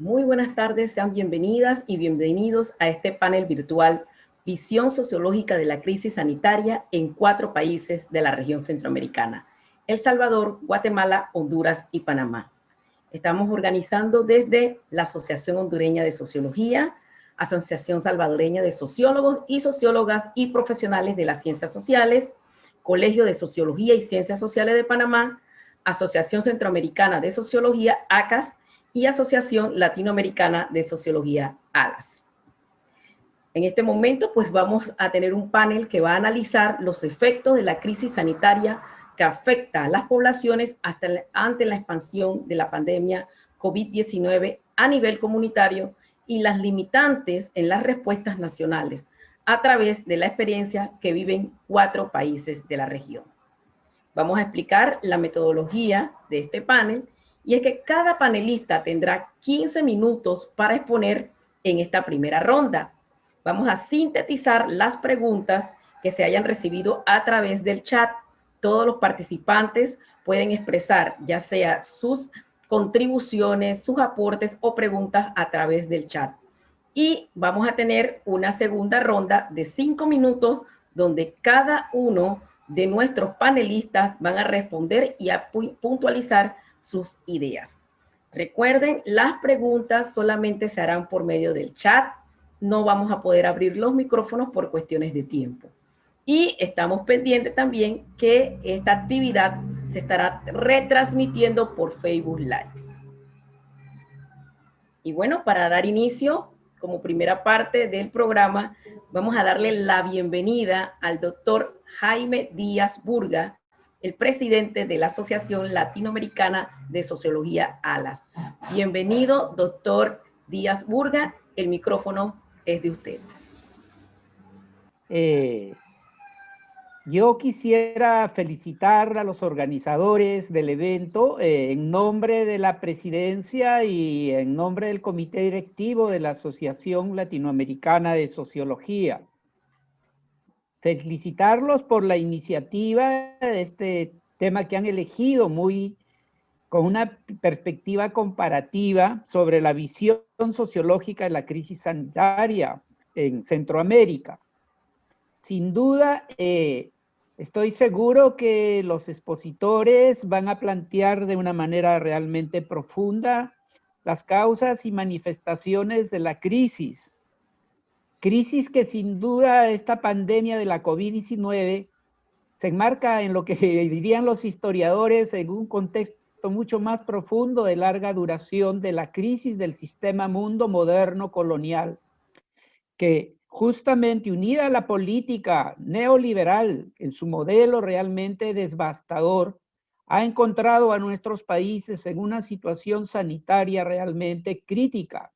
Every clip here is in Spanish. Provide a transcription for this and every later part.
Muy buenas tardes, sean bienvenidas y bienvenidos a este panel virtual Visión Sociológica de la Crisis Sanitaria en 4 países de la región centroamericana: El Salvador, Guatemala, Honduras y Panamá. Estamos organizando desde la Asociación Hondureña de Sociología, Asociación Salvadoreña de Sociólogos y Sociólogas y Profesionales de las Ciencias Sociales, Colegio de Sociología y Ciencias Sociales de Panamá, Asociación Centroamericana de Sociología, ACAS, y Asociación Latinoamericana de Sociología, ALAS. En este momento, pues vamos a tener un panel que va a analizar los efectos de la crisis sanitaria que afecta a las poblaciones ante la expansión de la pandemia COVID-19 a nivel comunitario y las limitantes en las respuestas nacionales a través de la experiencia que viven 4 países de la región. Vamos a explicar la metodología de este panel, y es que cada panelista tendrá 15 minutos para exponer en esta primera ronda. Vamos a sintetizar las preguntas que se hayan recibido a través del chat. Todos los participantes pueden expresar ya sea sus contribuciones, sus aportes o preguntas a través del chat. Y vamos a tener una segunda ronda de 5 minutos donde cada uno de nuestros panelistas van a responder y a puntualizar sus ideas. Recuerden, las preguntas solamente se harán por medio del chat. No vamos a poder abrir los micrófonos por cuestiones de tiempo. Y estamos pendientes también que esta actividad se estará retransmitiendo por Facebook Live. Y bueno, para dar inicio, como primera parte del programa, vamos a darle la bienvenida al doctor Jaime Díaz Burga, el presidente de la Asociación Latinoamericana de Sociología, ALAS. Bienvenido, doctor Díaz Burga, el micrófono es de usted. Yo quisiera felicitar a los organizadores del evento en nombre de la presidencia y en nombre del comité directivo de la Asociación Latinoamericana de Sociología. Felicitarlos por la iniciativa de este tema que han elegido con una perspectiva comparativa sobre la visión sociológica de la crisis sanitaria en Centroamérica. Sin duda, estoy seguro que los expositores van a plantear de una manera realmente profunda las causas y manifestaciones de la crisis. Crisis que sin duda esta pandemia de la COVID-19 se enmarca en lo que dirían los historiadores en un contexto mucho más profundo de larga duración de la crisis del sistema mundo moderno colonial, que justamente unida a la política neoliberal en su modelo realmente devastador, ha encontrado a nuestros países en una situación sanitaria realmente crítica,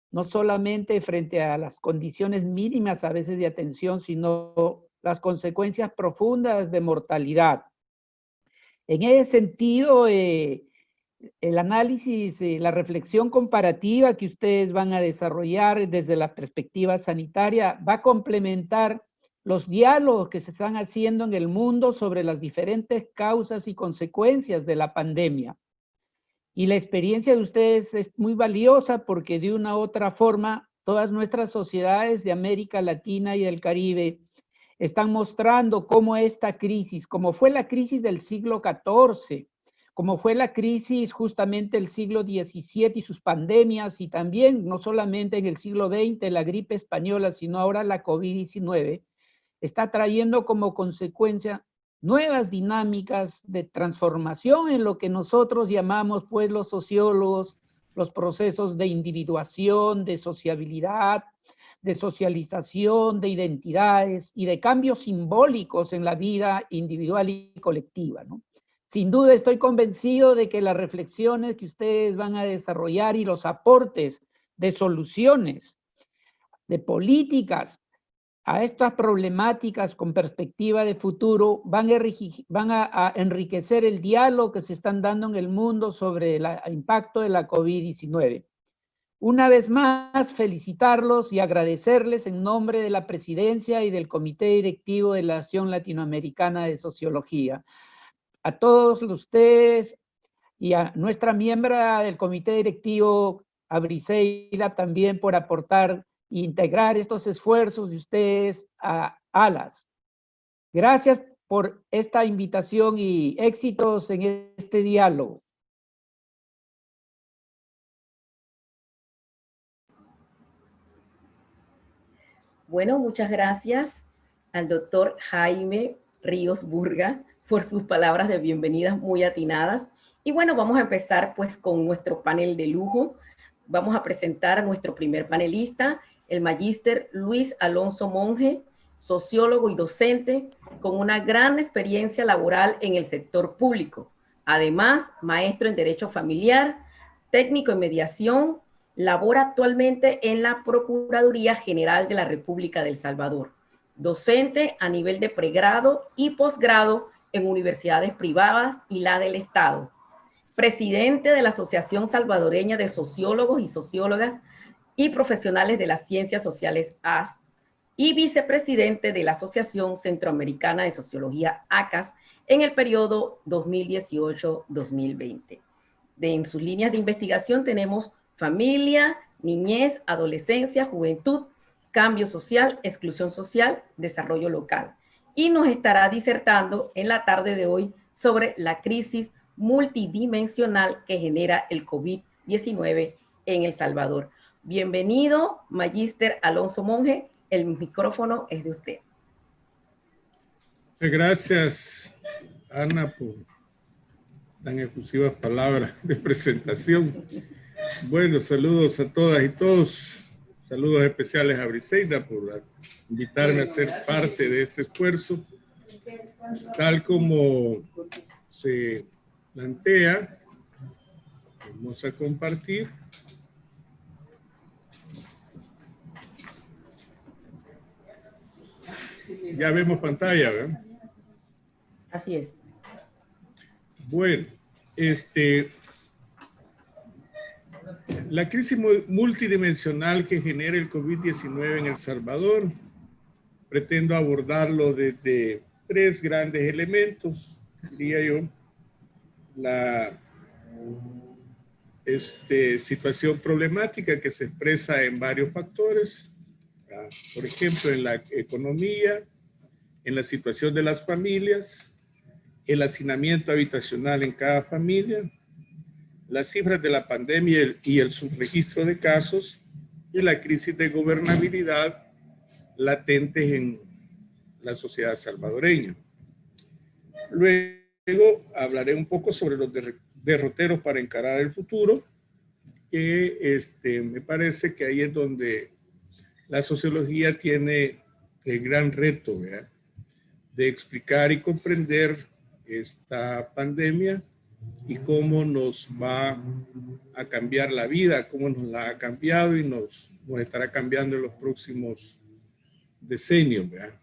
no solamente frente a las condiciones mínimas a veces de atención, sino las consecuencias profundas de mortalidad. En ese sentido, el análisis, la reflexión comparativa que ustedes van a desarrollar desde la perspectiva sanitaria va a complementar los diálogos que se están haciendo en el mundo sobre las diferentes causas y consecuencias de la pandemia. Y la experiencia de ustedes es muy valiosa porque de una u otra forma todas nuestras sociedades de América Latina y del Caribe están mostrando cómo esta crisis, como fue la crisis del siglo XIV, como fue la crisis justamente del siglo XVII y sus pandemias, y también no solamente en el siglo XX la gripe española, sino ahora la COVID-19, está trayendo como consecuencia nuevas dinámicas de transformación en lo que nosotros llamamos, pues, los sociólogos, los procesos de individuación, de sociabilidad, de socialización, de identidades y de cambios simbólicos en la vida individual y colectiva, ¿no? Sin duda estoy convencido de que las reflexiones que ustedes van a desarrollar y los aportes de soluciones, de políticas a estas problemáticas con perspectiva de futuro van a enriquecer el diálogo que se están dando en el mundo sobre el impacto de la COVID-19. Una vez más, felicitarlos y agradecerles en nombre de la presidencia y del comité directivo de la Asociación Latinoamericana de Sociología. A todos ustedes y a nuestra miembro del comité directivo, a Briseida también por aportar e integrar estos esfuerzos de ustedes a ALAS. Gracias por esta invitación y éxitos en este diálogo. Bueno, muchas gracias al doctor Jaime Ríos Burga por sus palabras de bienvenidas muy atinadas. Y bueno, vamos a empezar pues con nuestro panel de lujo. Vamos a presentar a nuestro primer panelista, el magíster Luis Alonso Monge, sociólogo y docente con una gran experiencia laboral en el sector público. Además, maestro en Derecho Familiar, técnico en mediación, labora actualmente en la Procuraduría General de la República de El Salvador, docente a nivel de pregrado y posgrado en universidades privadas y la del Estado, presidente de la Asociación Salvadoreña de Sociólogos y Sociólogas y Profesionales de las Ciencias Sociales AS y vicepresidente de la Asociación Centroamericana de Sociología ACAS en el periodo 2018-2020. En sus líneas de investigación tenemos familia, niñez, adolescencia, juventud, cambio social, exclusión social, desarrollo local. Y nos estará disertando en la tarde de hoy sobre la crisis multidimensional que genera el COVID-19 en El Salvador. Bienvenido, magíster Alonso Monge. El micrófono es de usted. Gracias, Ana, por tan efusivas palabras de presentación. Bueno, saludos a todas y todos. Saludos especiales a Briseida por invitarme a ser parte de este esfuerzo. Tal como se plantea, vamos a compartir. Ya vemos pantalla, ¿verdad? Así es. Bueno, la crisis multidimensional que genera el COVID-19 en El Salvador, pretendo abordarlo desde tres grandes elementos, diría yo. La situación problemática que se expresa en varios factores, por ejemplo, en la economía, en la situación de las familias, el hacinamiento habitacional en cada familia, las cifras de la pandemia y el subregistro de casos y la crisis de gobernabilidad latentes en la sociedad salvadoreña. Luego hablaré un poco sobre los derroteros para encarar el futuro, que me parece que ahí es donde la sociología tiene el gran reto, ¿verdad?, de explicar y comprender esta pandemia y cómo nos va a cambiar la vida, cómo nos la ha cambiado y nos estará cambiando en los próximos decenios, ¿verdad?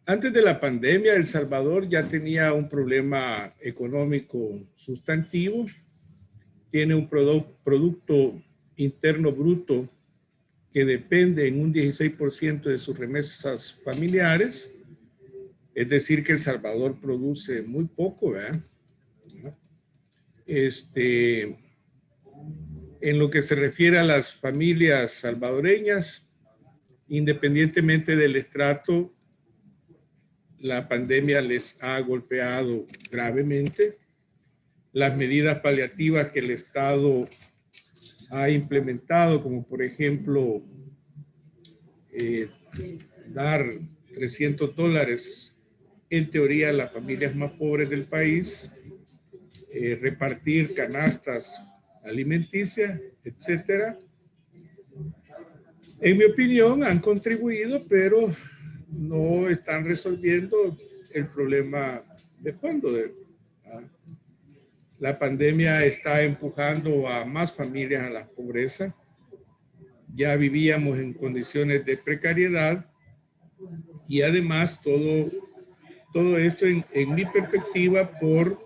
Antes de la pandemia, El Salvador ya tenía un problema económico sustantivo, tiene un producto interno bruto que depende en un 16% de sus remesas familiares, es decir, que El Salvador produce muy poco, ¿verdad? En lo que se refiere a las familias salvadoreñas, independientemente del estrato, la pandemia les ha golpeado gravemente. Las medidas paliativas que el Estado ha implementado, como por ejemplo, dar $300 en teoría a las familias más pobres del país, repartir canastas alimenticias, etcétera. En mi opinión, han contribuido, pero no están resolviendo el problema de fondo. La pandemia está empujando a más familias a la pobreza. Ya vivíamos en condiciones de precariedad y además todo esto en mi perspectiva por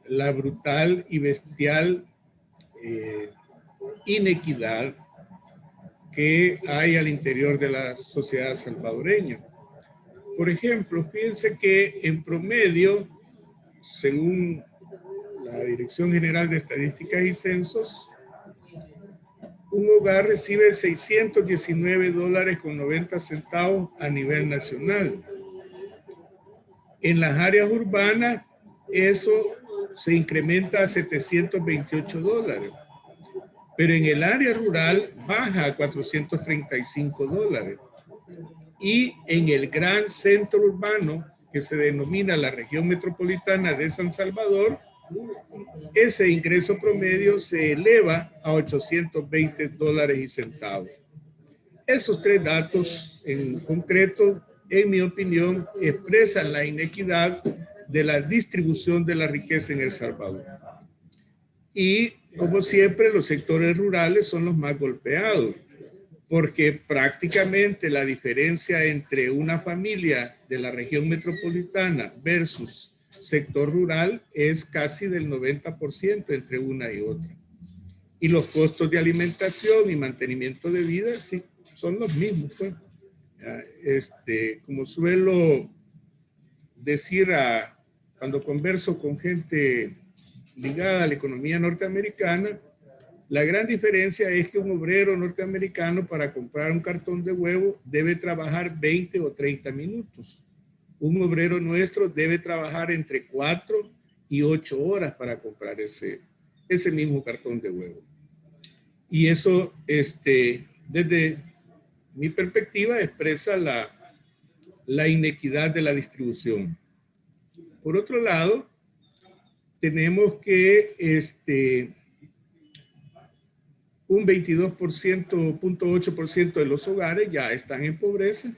la brutal y bestial inequidad que hay al interior de la sociedad salvadoreña. Por ejemplo, fíjense que en promedio, según la Dirección General de Estadísticas y Censos, un hogar recibe $619.90 a nivel nacional. En las áreas urbanas, eso se incrementa a $728, pero en el área rural baja a $435. Y en el gran centro urbano, que se denomina la región metropolitana de San Salvador, ese ingreso promedio se eleva a $820. Esos tres datos en concreto, en mi opinión, expresan la inequidad de la distribución de la riqueza en El Salvador. Y, como siempre, los sectores rurales son los más golpeados, porque prácticamente la diferencia entre una familia de la región metropolitana versus sector rural es casi del 90% entre una y otra. Y los costos de alimentación y mantenimiento de vida sí, son los mismos, pues. Como suelo decir cuando converso con gente ligada a la economía norteamericana, la gran diferencia es que un obrero norteamericano para comprar un cartón de huevo debe trabajar 20 o 30 minutos. Un obrero nuestro debe trabajar entre 4 y 8 horas para comprar ese mismo cartón de huevo. Y eso, desde mi perspectiva, expresa la inequidad de la distribución. Por otro lado, tenemos que un 22.8% de los hogares ya están en pobreza,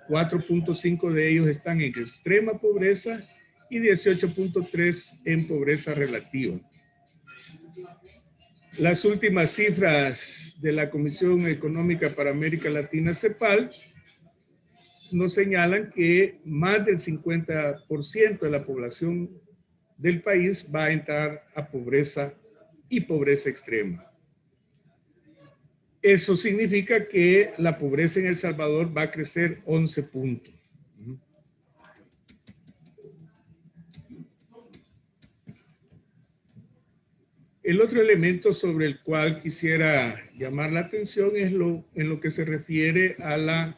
4.5% de ellos están en extrema pobreza y 18.3% en pobreza relativa. Las últimas cifras de la Comisión Económica para América Latina, CEPAL, nos señalan que más del 50% de la población del país va a entrar a pobreza y pobreza extrema. Eso significa que la pobreza en El Salvador va a crecer 11 puntos. El otro elemento sobre el cual quisiera llamar la atención es en lo que se refiere a la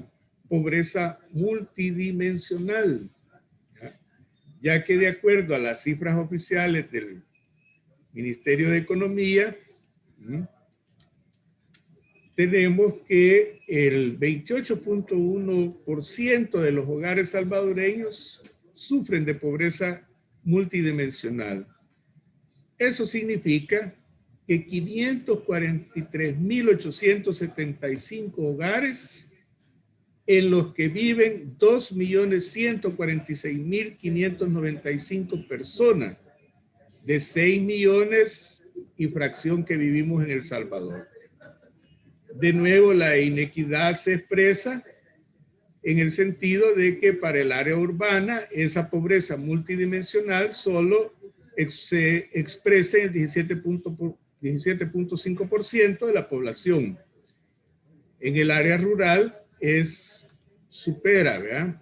pobreza multidimensional, ya que de acuerdo a las cifras oficiales del Ministerio de Economía, tenemos que el 28.1% de los hogares salvadoreños sufren de pobreza multidimensional. Eso significa que 543.875 hogares en los que viven 2.146.595 personas de 6 millones y fracción que vivimos en El Salvador. De nuevo, la inequidad se expresa en el sentido de que para el área urbana esa pobreza multidimensional solo se expresa en el 17.5% de la población. En el área rural supera, ¿verdad?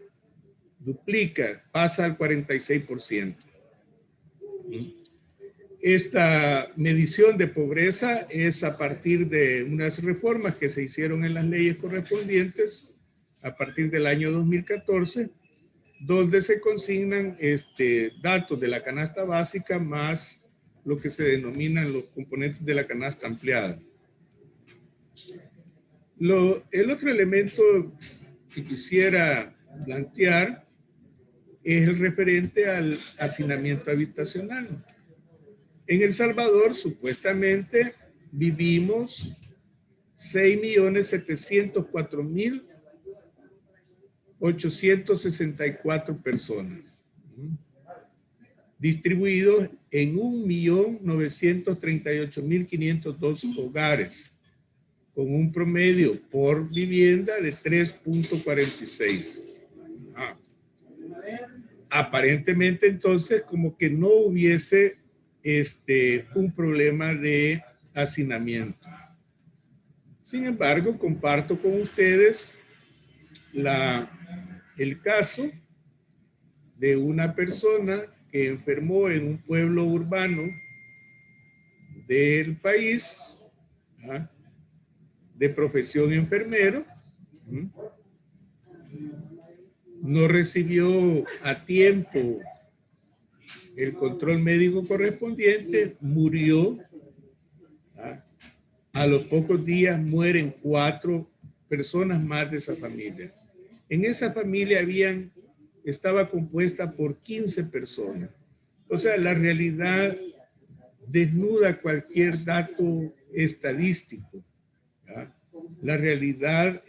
Duplica, pasa al 46%. Esta medición de pobreza es a partir de unas reformas que se hicieron en las leyes correspondientes a partir del año 2014, donde se consignan datos de la canasta básica más lo que se denominan los componentes de la canasta ampliada. El otro elemento que quisiera plantear es el referente al hacinamiento habitacional. En El Salvador, supuestamente, vivimos 6.704.864 personas, distribuidos en 1.938.502 hogares, con un promedio por vivienda de 3.46. Aparentemente, entonces, como que no hubiese un problema de hacinamiento. Sin embargo, comparto con ustedes el caso de una persona que enfermó en un pueblo urbano del país, de profesión enfermero, no recibió a tiempo el control médico correspondiente, murió. A los pocos días mueren 4 personas más de esa familia. En esa familia estaba compuesta por 15 personas. O sea, la realidad desnuda cualquier dato estadístico. La realidad,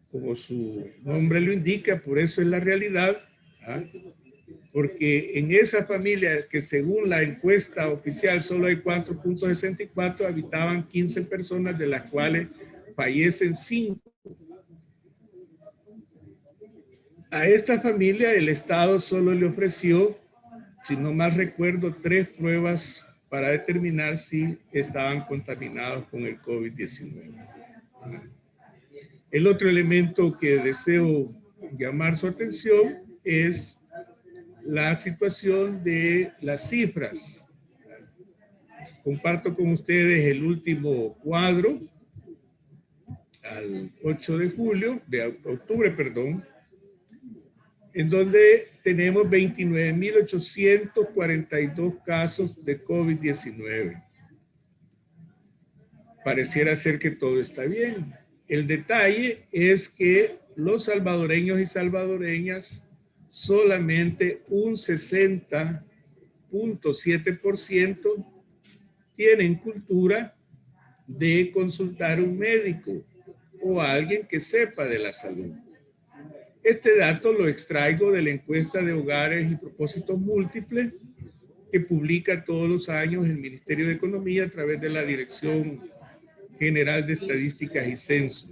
como su nombre lo indica, por eso es la realidad, porque en esa familia que según la encuesta oficial solo hay 4.64, habitaban 15 personas, de las cuales fallecen 5. A esta familia el Estado solo le ofreció, si no mal recuerdo, 3 pruebas para determinar si estaban contaminados con el COVID-19. El otro elemento que deseo llamar su atención es la situación de las cifras. Comparto con ustedes el último cuadro, al 8 de octubre, en donde tenemos 29.842 casos de COVID-19. Pareciera ser que todo está bien. El detalle es que los salvadoreños y salvadoreñas, solamente un 60.7% tienen cultura de consultar a un médico o a alguien que sepa de la salud. Este dato lo extraigo de la encuesta de hogares y propósitos múltiples que publica todos los años el Ministerio de Economía a través de la Dirección General de Estadísticas y Censo.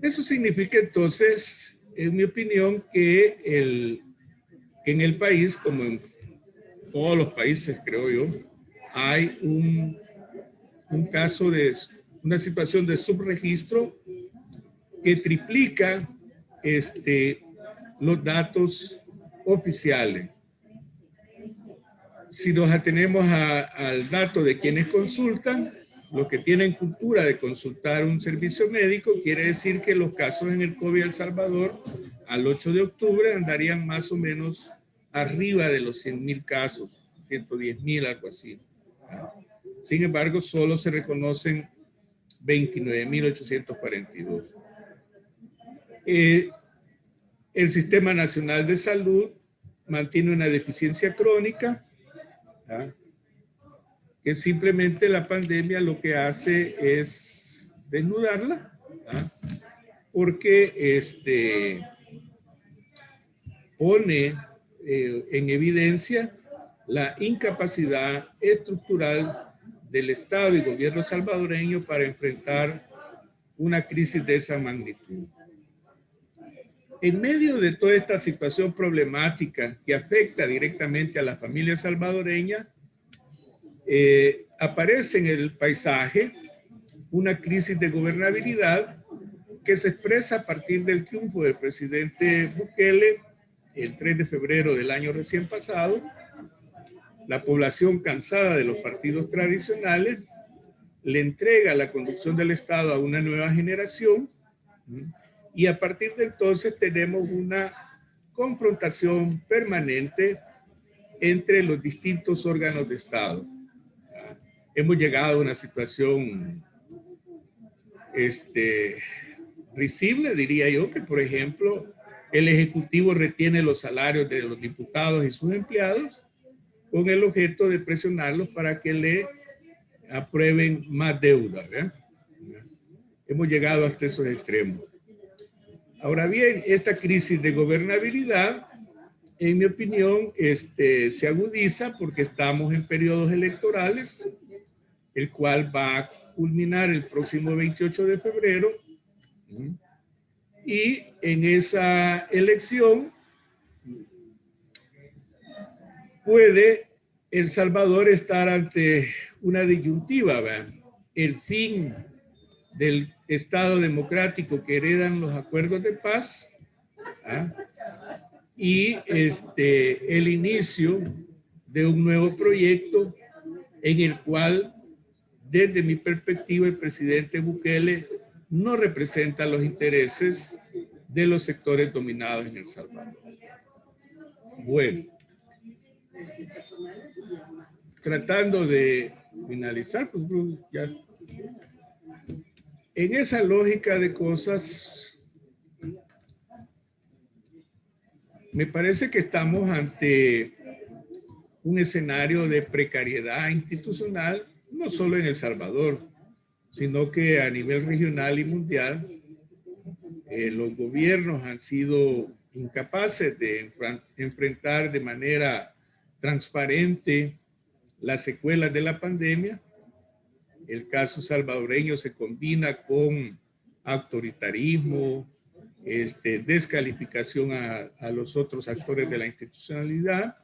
Eso significa entonces, en mi opinión, que en el país, como en todos los países, creo yo, hay un caso de una situación de subregistro que triplica los datos oficiales. Si nos atenemos al dato de quienes consultan, los que tienen cultura de consultar un servicio médico, quiere decir que los casos en el COVID El Salvador al 8 de octubre andarían más o menos arriba de los 100,000 casos, 110,000, algo así. Sin embargo, solo se reconocen 29.842. El Sistema Nacional de Salud mantiene una deficiencia crónica, que simplemente la pandemia lo que hace es desnudarla, porque pone en evidencia la incapacidad estructural del Estado y gobierno salvadoreño para enfrentar una crisis de esa magnitud. En medio de toda esta situación problemática que afecta directamente a la familia salvadoreña, aparece en el paisaje una crisis de gobernabilidad que se expresa a partir del triunfo del presidente Bukele el 3 de febrero del año recién pasado. La población, cansada de los partidos tradicionales, le entrega la conducción del Estado a una nueva generación, y a partir de entonces tenemos una confrontación permanente entre los distintos órganos de Estado. Hemos llegado a una situación risible, diría yo, que por ejemplo el Ejecutivo retiene los salarios de los diputados y sus empleados con el objeto de presionarlos para que le aprueben más deuda, ¿verdad? Hemos llegado hasta esos extremos. Ahora bien, esta crisis de gobernabilidad, en mi opinión, se agudiza porque estamos en periodos electorales, el cual va a culminar el próximo 28 de febrero. Y en esa elección puede El Salvador estar ante una disyuntiva, ¿verdad? El fin del Estado democrático que heredan los acuerdos de paz ¿ah? Y el inicio de un nuevo proyecto en el cual, desde mi perspectiva, el presidente Bukele no representa los intereses de los sectores dominados en El Salvador. Bueno, tratando de finalizar, pues ya. En esa lógica de cosas, me parece que estamos ante un escenario de precariedad institucional, no solo en El Salvador, sino que a nivel regional y mundial, los gobiernos han sido incapaces de enfrentar de manera transparente las secuelas de la pandemia. El caso salvadoreño se combina con autoritarismo, descalificación a los otros actores de la institucionalidad,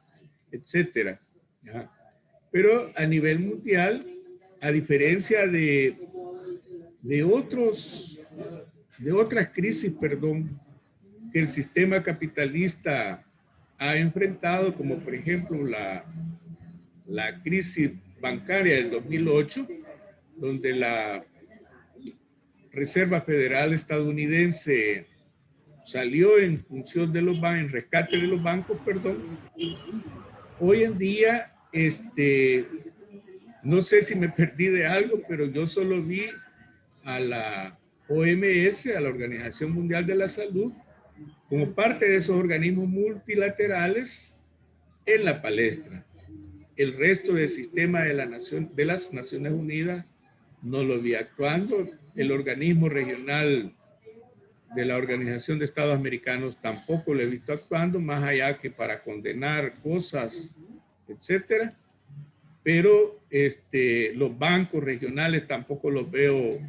etcétera. Pero a nivel mundial, a diferencia de otras crisis, que el sistema capitalista ha enfrentado, como por ejemplo la crisis bancaria del 2008, donde la Reserva Federal estadounidense salió en función de los bancos, en rescate de los bancos, Hoy en día, no sé si me perdí de algo, pero yo solo vi a la OMS, a la Organización Mundial de la Salud, como parte de esos organismos multilaterales en la palestra. El resto del sistema de las Naciones Unidas no lo vi actuando. El organismo regional de la Organización de Estados Americanos tampoco lo he visto actuando, más allá que para condenar cosas, etcétera. Pero los bancos regionales tampoco los veo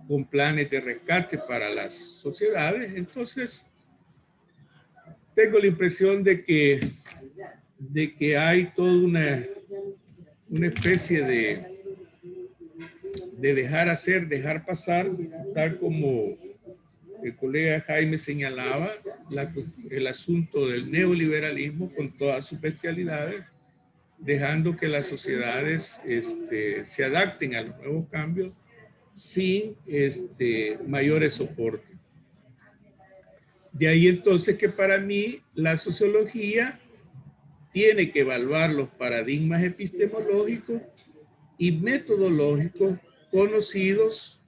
con planes de rescate para las sociedades. Entonces, tengo la impresión de que hay toda una especie de dejar hacer, dejar pasar, tal como el colega Jaime señalaba, el asunto del neoliberalismo con todas sus bestialidades, dejando que las sociedades se adapten a los nuevos cambios sin mayores soportes. De ahí entonces que para mí la sociología tiene que evaluar los paradigmas epistemológicos y metodológicos conocidos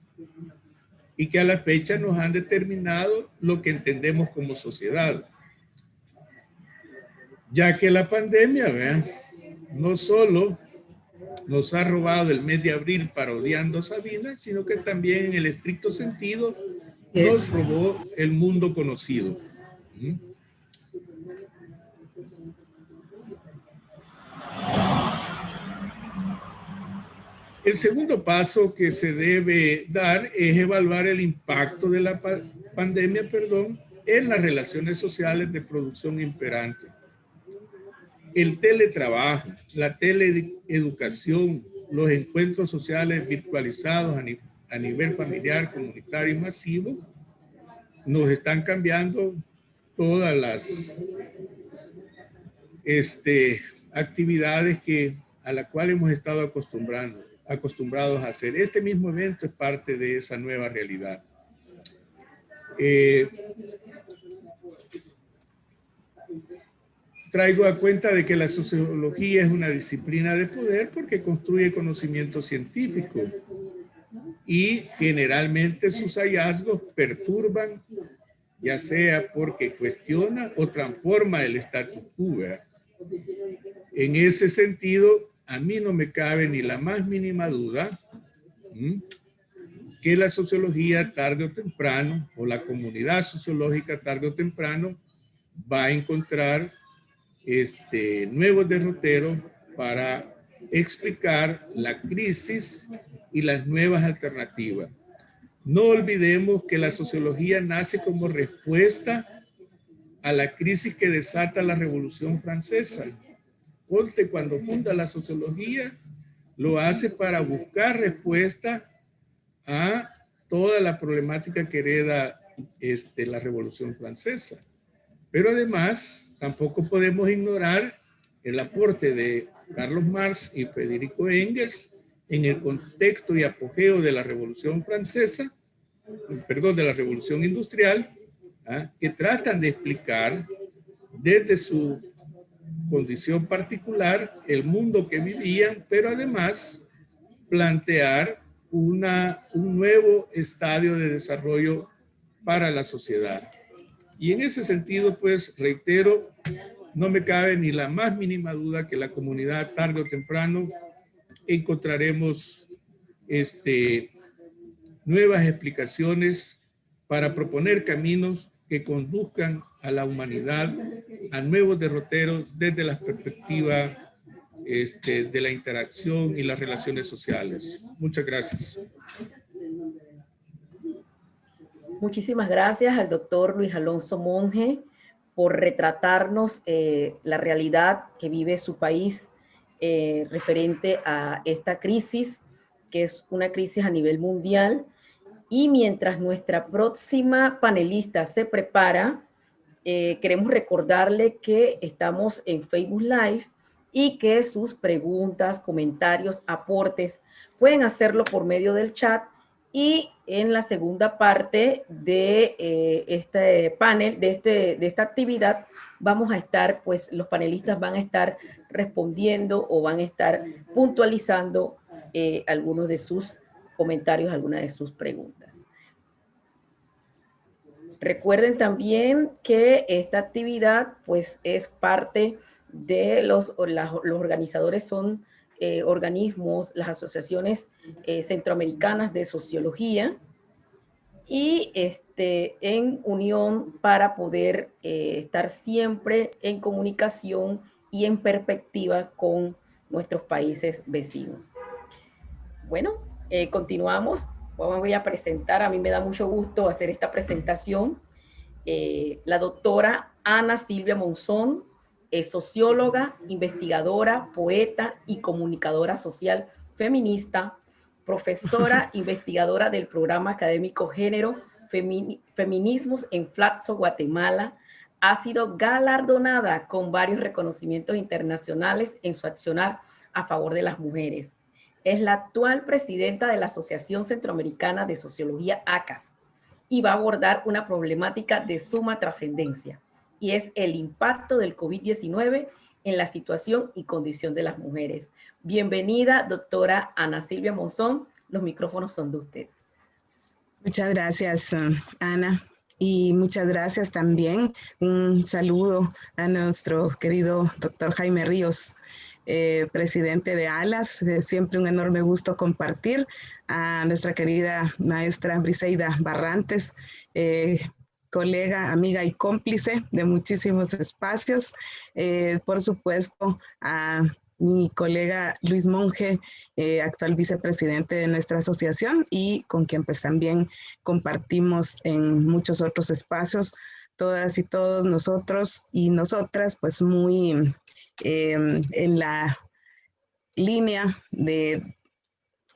y que a la fecha nos han determinado lo que entendemos como sociedad. Ya que la pandemia, no solo nos ha robado el mes de abril parodiando a Sabina, sino que también en el estricto sentido nos robó el mundo conocido. El segundo paso que se debe dar es evaluar el impacto de la pandemia, en las relaciones sociales de producción imperante. El teletrabajo, la teleeducación, los encuentros sociales virtualizados a nivel familiar, comunitario y masivo, nos están cambiando todas las actividades a las cuales hemos estado acostumbrados a hacer. Este mismo evento es parte de esa nueva realidad. Traigo a cuenta de que la sociología es una disciplina de poder porque construye conocimiento científico y generalmente sus hallazgos perturban, ya sea porque cuestiona o transforma el status quo. En ese sentido, a mí no me cabe ni la más mínima duda que la sociología tarde o temprano, o la comunidad sociológica tarde o temprano, va a encontrar nuevos derroteros para explicar la crisis y las nuevas alternativas. No olvidemos que la sociología nace como respuesta a la crisis que desata la Revolución Francesa. Comte, cuando funda la sociología, lo hace para buscar respuesta a toda la problemática que hereda la Revolución Francesa. Pero además, tampoco podemos ignorar el aporte de Carlos Marx y Federico Engels en el contexto y apogeo de la Revolución Francesa, perdón, de la Revolución Industrial, que tratan de explicar desde su condición particular el mundo que vivían, pero además plantear un nuevo estadio de desarrollo para la sociedad. Y en ese sentido, pues, reitero, no me cabe ni la más mínima duda que la comunidad tarde o temprano encontraremos nuevas explicaciones para proponer caminos que conduzcan a la humanidad a nuevos derroteros desde la perspectiva de la interacción y las relaciones sociales. Muchas gracias. Muchísimas gracias al doctor Luis Alonso Monge por retratarnos la realidad que vive su país referente a esta crisis, que es una crisis a nivel mundial. Y mientras nuestra próxima panelista se prepara, queremos recordarle que estamos en Facebook Live y que sus preguntas, comentarios, aportes pueden hacerlo por medio del chat. Y en la segunda parte de este panel, de esta actividad, vamos a estar, pues los panelistas van a estar respondiendo o van a estar puntualizando algunos de sus comentarios, algunas de sus preguntas. Recuerden también que esta actividad, pues, es parte de los organizadores son organismos, las asociaciones centroamericanas de sociología, y en unión para poder estar siempre en comunicación y en perspectiva con nuestros países vecinos. Bueno, continuamos. Voy a presentar, a mí me da mucho gusto hacer esta presentación. La doctora Ana Silvia Monzón es socióloga, investigadora, poeta y comunicadora social feminista, profesora investigadora del programa académico Género, Feminismos en Flaxo, Guatemala. Ha sido galardonada con varios reconocimientos internacionales en su accionar a favor de las mujeres. Es la actual presidenta de la Asociación Centroamericana de Sociología, ACAS, y va a abordar una problemática de suma trascendencia, y es el impacto del COVID-19 en la situación y condición de las mujeres. Bienvenida, doctora Ana Silvia Monzón. Los micrófonos son de usted. Muchas gracias, Ana. Y muchas gracias también. Un saludo a nuestro querido doctor Jaime Ríos, presidente de ALAS. Siempre un enorme gusto compartir. A nuestra querida maestra Briseida Barrantes, colega, amiga y cómplice de muchísimos espacios. Por supuesto, a mi colega Luis Monge, actual vicepresidente de nuestra asociación y con quien pues también compartimos en muchos otros espacios, todas y todos nosotros y nosotras pues muy en la línea de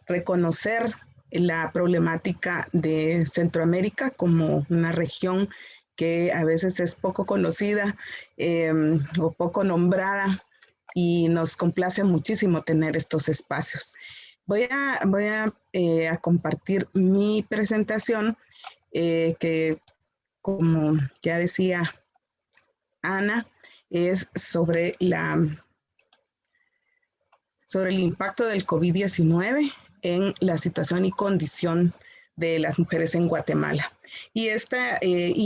reconocer la problemática de Centroamérica como una región que a veces es poco conocida o poco nombrada, y nos complace muchísimo tener estos espacios. Voy a compartir mi presentación que, como ya decía Ana, es sobre el impacto del COVID-19 en la situación y condición de las mujeres en Guatemala. Y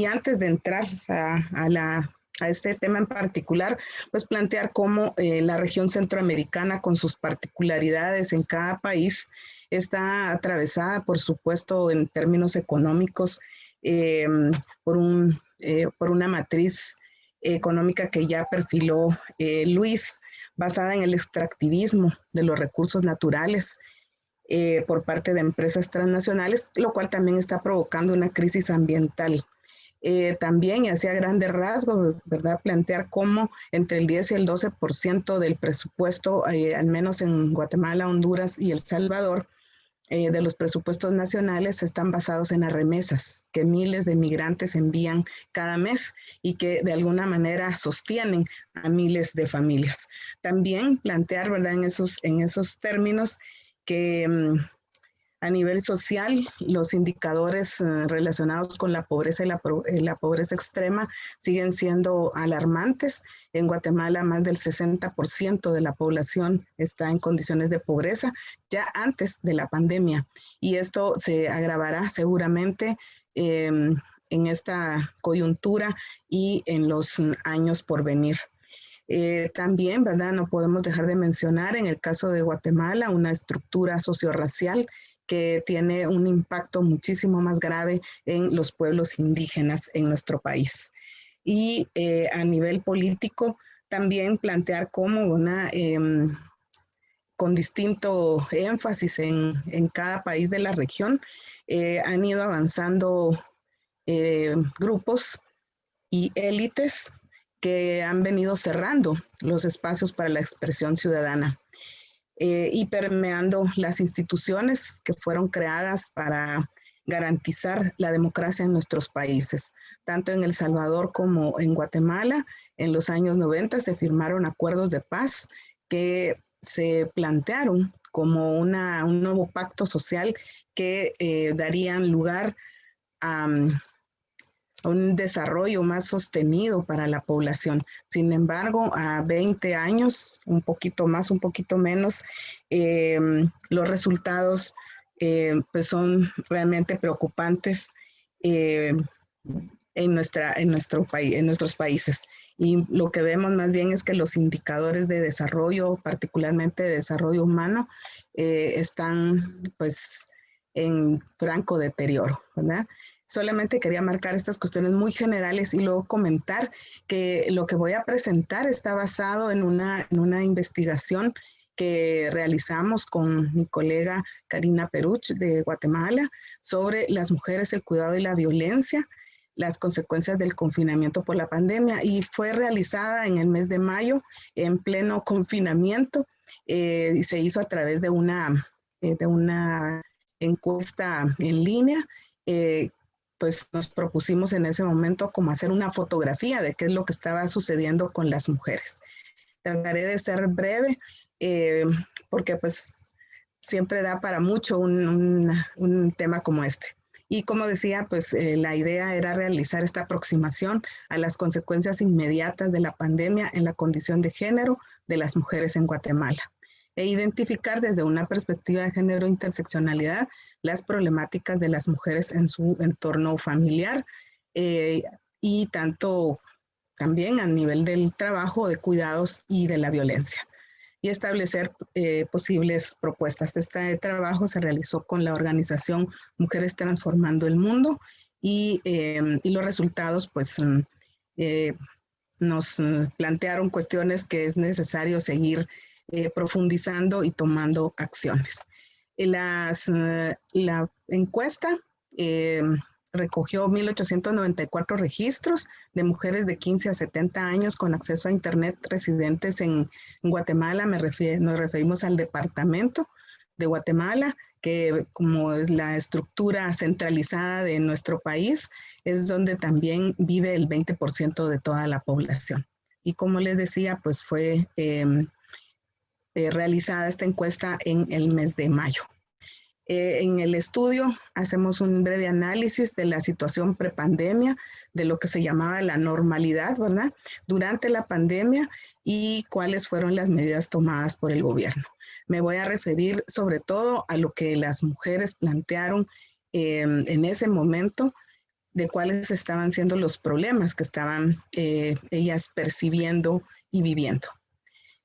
antes de entrar a este tema en particular, pues plantear cómo la región centroamericana, con sus particularidades en cada país, está atravesada, por supuesto, en términos económicos, por una matriz económica que ya perfiló Luis, basada en el extractivismo de los recursos naturales por parte de empresas transnacionales, lo cual también está provocando una crisis ambiental. También, y hacia grandes rasgos, ¿verdad?, plantear cómo entre el 10 y el 12% del presupuesto, al menos en Guatemala, Honduras y El Salvador, de los presupuestos nacionales están basados en las remesas que miles de migrantes envían cada mes y que de alguna manera sostienen a miles de familias. También plantear, ¿verdad?, en esos términos que a nivel social, los indicadores relacionados con la pobreza y la pobreza extrema siguen siendo alarmantes. En Guatemala, más del 60% de la población está en condiciones de pobreza ya antes de la pandemia. Y esto se agravará seguramente en esta coyuntura y en los años por venir. También, ¿verdad?, no podemos dejar de mencionar en el caso de Guatemala una estructura sociorracial que tiene un impacto muchísimo más grave en los pueblos indígenas en nuestro país. Y a nivel político, también plantear cómo con distinto énfasis en cada país de la región, han ido avanzando grupos y élites que han venido cerrando los espacios para la expresión ciudadana. Y permeando las instituciones que fueron creadas para garantizar la democracia en nuestros países. Tanto en El Salvador como en Guatemala, en los años 90 se firmaron acuerdos de paz que se plantearon como un nuevo pacto social que darían lugar a un desarrollo más sostenido para la población. Sin embargo, a 20 años, un poquito más, un poquito menos, los resultados pues son realmente preocupantes en nuestros países. Y lo que vemos más bien es que los indicadores de desarrollo, particularmente de desarrollo humano, están pues en franco deterioro, ¿verdad? Solamente quería marcar estas cuestiones muy generales y luego comentar que lo que voy a presentar está basado en una investigación que realizamos con mi colega Karina Peruch de Guatemala sobre las mujeres, el cuidado y la violencia, las consecuencias del confinamiento por la pandemia, y fue realizada en el mes de mayo en pleno confinamiento y se hizo a través de una encuesta en línea. Pues nos propusimos en ese momento como hacer una fotografía de qué es lo que estaba sucediendo con las mujeres. Trataré de ser breve porque pues siempre da para mucho un tema como este. Y como decía, pues la idea era realizar esta aproximación a las consecuencias inmediatas de la pandemia en la condición de género de las mujeres en Guatemala, e identificar desde una perspectiva de género e interseccionalidad las problemáticas de las mujeres en su entorno familiar y tanto también a nivel del trabajo, de cuidados y de la violencia, y establecer posibles propuestas. Este trabajo se realizó con la organización Mujeres Transformando el Mundo y los resultados pues nos plantearon cuestiones que es necesario seguir profundizando y tomando acciones. La encuesta recogió 1,894 registros de mujeres de 15 a 70 años con acceso a Internet residentes en Guatemala. Nos referimos al departamento de Guatemala, que como es la estructura centralizada de nuestro país, es donde también vive el 20% de toda la población. Y como les decía, pues fue realizada esta encuesta en el mes de mayo. En el estudio hacemos un breve análisis de la situación prepandemia, de lo que se llamaba la normalidad, ¿verdad?, durante la pandemia y cuáles fueron las medidas tomadas por el gobierno. Me voy a referir sobre todo a lo que las mujeres plantearon en ese momento, de cuáles estaban siendo los problemas que estaban ellas percibiendo y viviendo.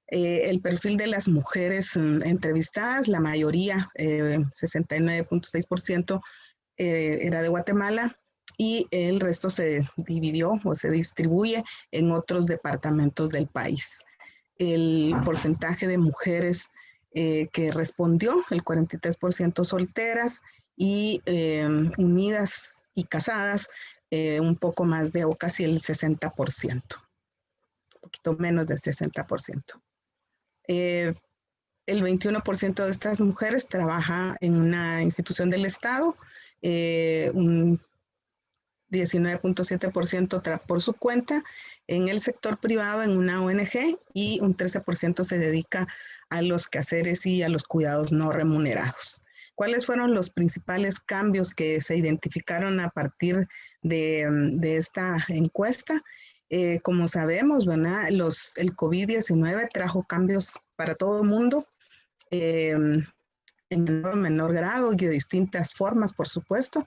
El perfil de las mujeres entrevistadas, la mayoría, 69.6%, era de Guatemala, y el resto se dividió o se distribuye en otros departamentos del país. El porcentaje de mujeres que respondió, el 43% solteras y unidas y casadas, un poco más de, o casi el 60%, un poquito menos del 60%. el 21% de estas mujeres trabaja en una institución del Estado, un 19.7% por su cuenta, en el sector privado en una ONG y un 13% se dedica a los quehaceres y a los cuidados no remunerados. ¿Cuáles fueron los principales cambios que se identificaron a partir de esta encuesta? Como sabemos, ¿verdad? El COVID-19 trajo cambios para todo el mundo, en menor grado y de distintas formas, por supuesto.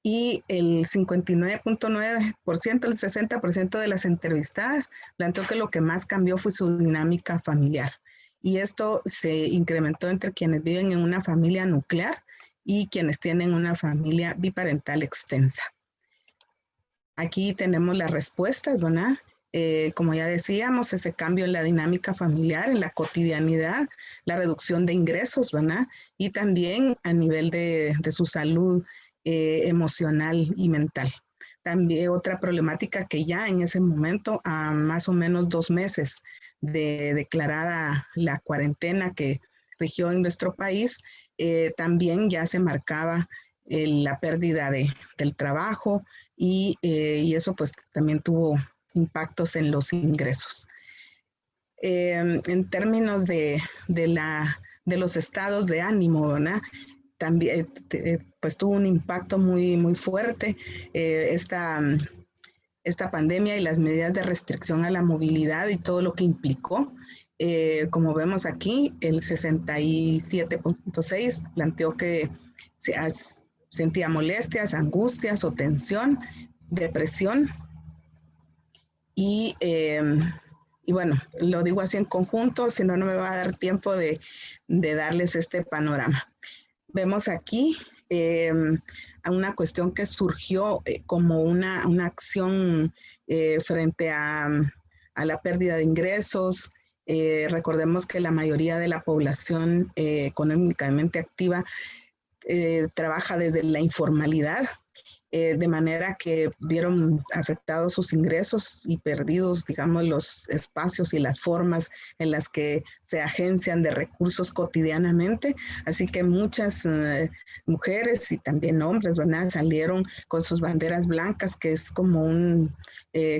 Y el 59.9%, el 60% de las entrevistadas planteó que lo que más cambió fue su dinámica familiar. Y esto se incrementó entre quienes viven en una familia nuclear y quienes tienen una familia biparental extensa. Aquí tenemos las respuestas, ¿verdad? Como ya decíamos, ese cambio en la dinámica familiar, en la cotidianidad, la reducción de ingresos, ¿verdad? Y también a nivel de su salud emocional y mental. También otra problemática que ya en ese momento, a más o menos 2 meses de declarada la cuarentena que rigió en nuestro país, también ya se marcaba la pérdida del trabajo y eso pues también tuvo impactos en los ingresos. En términos de los estados de ánimo, ¿verdad? También pues tuvo un impacto muy, muy fuerte esta pandemia y las medidas de restricción a la movilidad y todo lo que implicó. Como vemos aquí, el 67.6 planteó que sentía molestias, angustias o tensión, depresión. Y bueno, lo digo así en conjunto, si no, no me va a dar tiempo de darles este panorama. Vemos aquí a una cuestión que surgió como una acción frente a la pérdida de ingresos. Recordemos que la mayoría de la población económicamente activa trabaja desde la informalidad, de manera que vieron afectados sus ingresos y perdidos, digamos, los espacios y las formas en las que se agencian de recursos cotidianamente. Así que muchas mujeres y también hombres, ¿verdad?, salieron con sus banderas blancas, que es como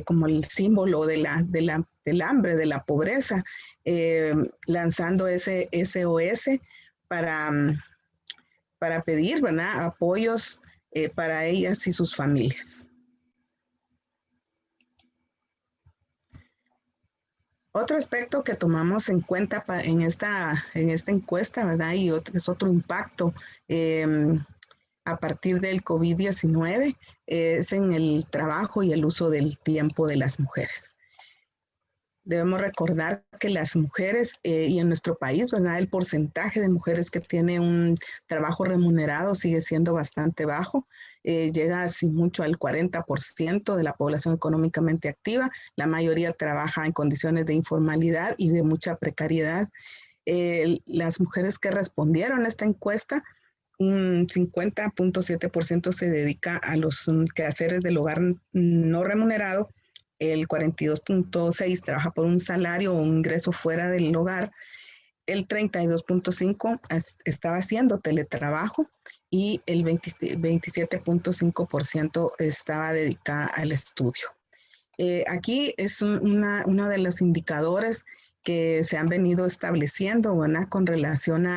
como el símbolo del hambre, de la pobreza, lanzando ese SOS para pedir, ¿verdad?, apoyos para ellas y sus familias. Otro aspecto que tomamos en cuenta en esta encuesta, ¿verdad?, y es otro impacto a partir del COVID-19, es en el trabajo y el uso del tiempo de las mujeres. Debemos recordar que las mujeres, y en nuestro país, ¿verdad?, el porcentaje de mujeres que tiene un trabajo remunerado sigue siendo bastante bajo. Llega así mucho al 40% de la población económicamente activa. La mayoría trabaja en condiciones de informalidad y de mucha precariedad. Las mujeres que respondieron a esta encuesta, un 50.7% se dedica a los quehaceres del hogar no remunerado, el 42.6% trabaja por un salario o un ingreso fuera del hogar, el 32.5% estaba haciendo teletrabajo y el 27.5% estaba dedicada al estudio. Aquí es uno de los indicadores que se han venido estableciendo, ¿verdad?, con relación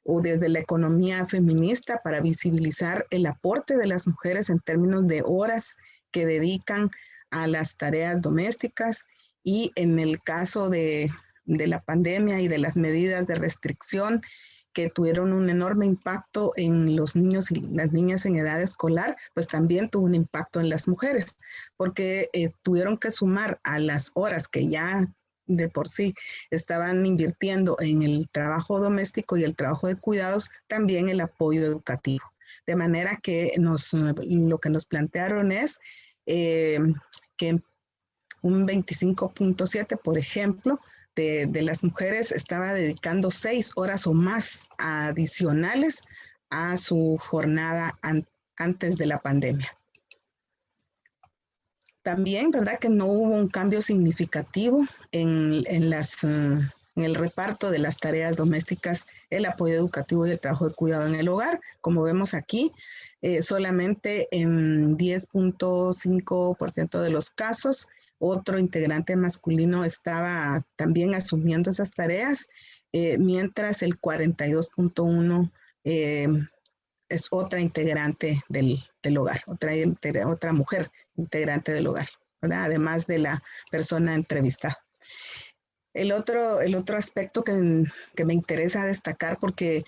o desde la economía feminista para visibilizar el aporte de las mujeres en términos de horas que dedican a las tareas domésticas, y en el caso de la pandemia y de las medidas de restricción que tuvieron un enorme impacto en los niños y las niñas en edad escolar, pues también tuvo un impacto en las mujeres, porque tuvieron que sumar a las horas que ya de por sí estaban invirtiendo en el trabajo doméstico y el trabajo de cuidados, también el apoyo educativo. De manera que lo que nos plantearon es que un 25.7%, por ejemplo, de las mujeres estaba dedicando 6 horas o más adicionales a su jornada antes de la pandemia. También, ¿verdad?, que no hubo un cambio significativo en en el reparto de las tareas domésticas, el apoyo educativo y el trabajo de cuidado en el hogar. Como vemos aquí, solamente en 10.5% de los casos, otro integrante masculino estaba también asumiendo esas tareas, mientras el 42.1% es otra integrante del hogar, otra mujer integrante del hogar, ¿verdad? Además de la persona entrevistada. El otro aspecto que me interesa destacar, porque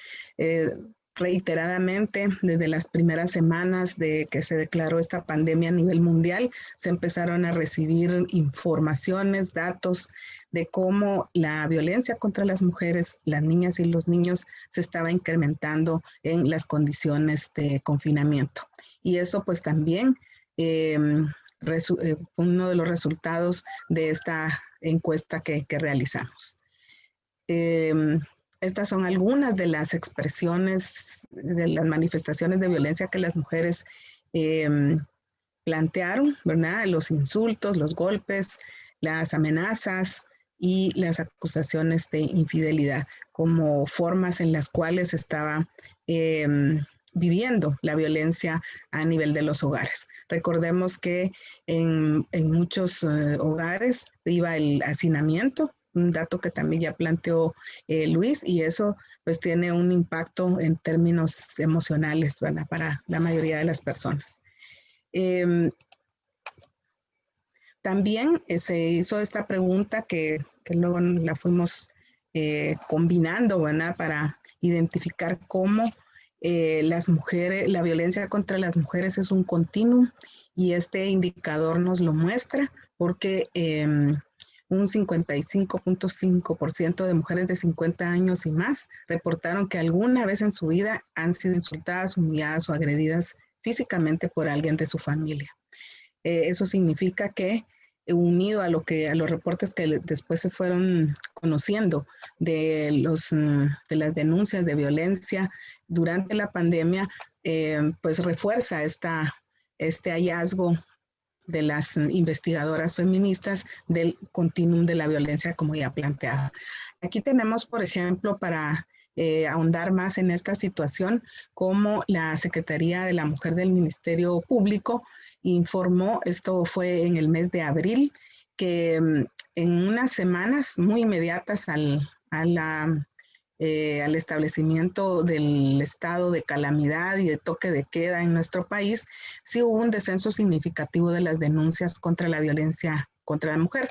reiteradamente desde las primeras semanas de que se declaró esta pandemia a nivel mundial, se empezaron a recibir informaciones, datos de cómo la violencia contra las mujeres, las niñas y los niños se estaba incrementando en las condiciones de confinamiento. Y eso pues también uno de los resultados de esta encuesta que realizamos. Estas son algunas de las expresiones, de las manifestaciones de violencia que las mujeres plantearon, ¿verdad? Los insultos, los golpes, las amenazas y las acusaciones de infidelidad como formas en las cuales estaba viviendo la violencia a nivel de los hogares. Recordemos que en muchos hogares iba el hacinamiento, un dato que también ya planteó Luis, y eso pues tiene un impacto en términos emocionales, ¿verdad? Para la mayoría de las personas. También se hizo esta pregunta que luego la fuimos combinando, ¿verdad? Para identificar cómo las mujeres, la violencia contra las mujeres es un continuum, y este indicador nos lo muestra porque un 55.5% de mujeres de 50 años y más reportaron que alguna vez en su vida han sido insultadas, humilladas o agredidas físicamente por alguien de su familia. Eso significa que, unido a los reportes que después se fueron conociendo de las denuncias de violencia durante la pandemia, pues refuerza este hallazgo de las investigadoras feministas del continuum de la violencia, como ya planteaba. Aquí tenemos, por ejemplo, para ahondar más en esta situación, como la Secretaría de la Mujer del Ministerio Público informó, esto fue en el mes de abril, que en unas semanas muy inmediatas al establecimiento del estado de calamidad y de toque de queda en nuestro país, sí hubo un descenso significativo de las denuncias contra la violencia contra la mujer.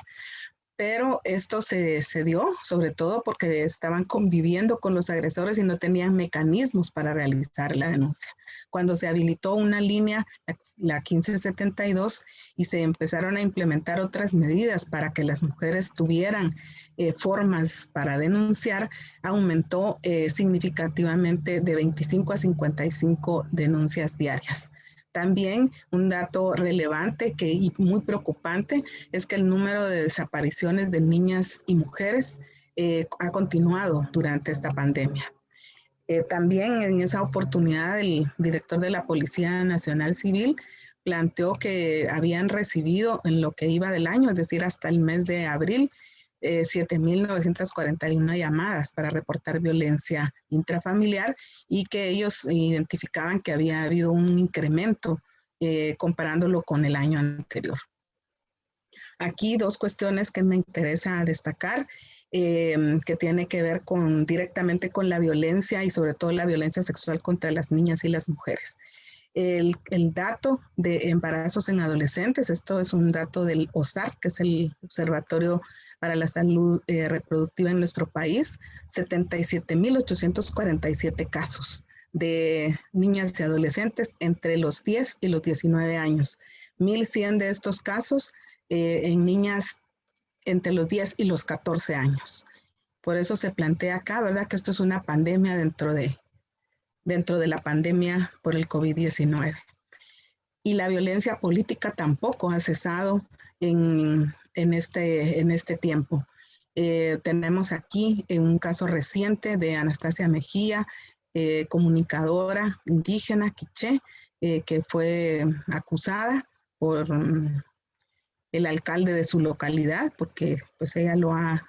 Pero esto se dio sobre todo porque estaban conviviendo con los agresores y no tenían mecanismos para realizar la denuncia. Cuando se habilitó una línea, la 1572, y se empezaron a implementar otras medidas para que las mujeres tuvieran formas para denunciar, aumentó significativamente de 25 a 55 denuncias diarias. También un dato relevante y muy preocupante es que el número de desapariciones de niñas y mujeres ha continuado durante esta pandemia. También en esa oportunidad el director de la Policía Nacional Civil planteó que habían recibido en lo que iba del año, es decir, hasta el mes de abril, 7.941 llamadas para reportar violencia intrafamiliar, y que ellos identificaban que había habido un incremento comparándolo con el año anterior. Aquí dos cuestiones que me interesa destacar, que tiene que ver directamente con la violencia y sobre todo la violencia sexual contra las niñas y las mujeres. El dato de embarazos en adolescentes, esto es un dato del OSAR, que es el Observatorio para la Salud Reproductiva en nuestro país, 77.847 casos de niñas y adolescentes entre los 10 y los 19 años. 1.100 de estos casos en niñas entre los 10 y los 14 años. Por eso se plantea acá, ¿verdad?, que esto es una pandemia dentro de la pandemia por el COVID-19. Y la violencia política tampoco ha cesado en este tiempo. Tenemos aquí un caso reciente de Anastasia Mejía, comunicadora indígena quiché, que fue acusada por el alcalde de su localidad, porque pues ella lo ha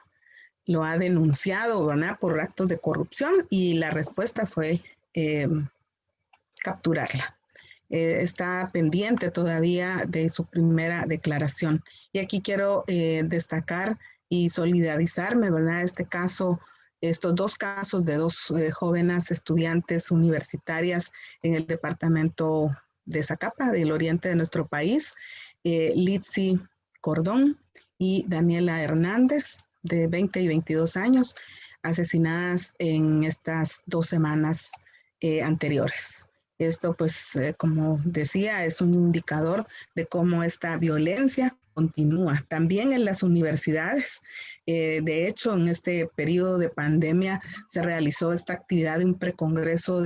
lo ha denunciado, ¿verdad?, por actos de corrupción, y la respuesta fue capturarla. Está pendiente todavía de su primera declaración. Y aquí quiero destacar y solidarizarme, ¿verdad? Estos dos casos de dos jóvenes estudiantes universitarias en el departamento de Zacapa, del oriente de nuestro país, Litzy Cordón y Daniela Hernández, de 20 y 22 años, asesinadas en estas 2 semanas anteriores. Esto, pues, como decía, es un indicador de cómo esta violencia continúa. También en las universidades. De hecho, en este periodo de pandemia se realizó esta actividad de un precongreso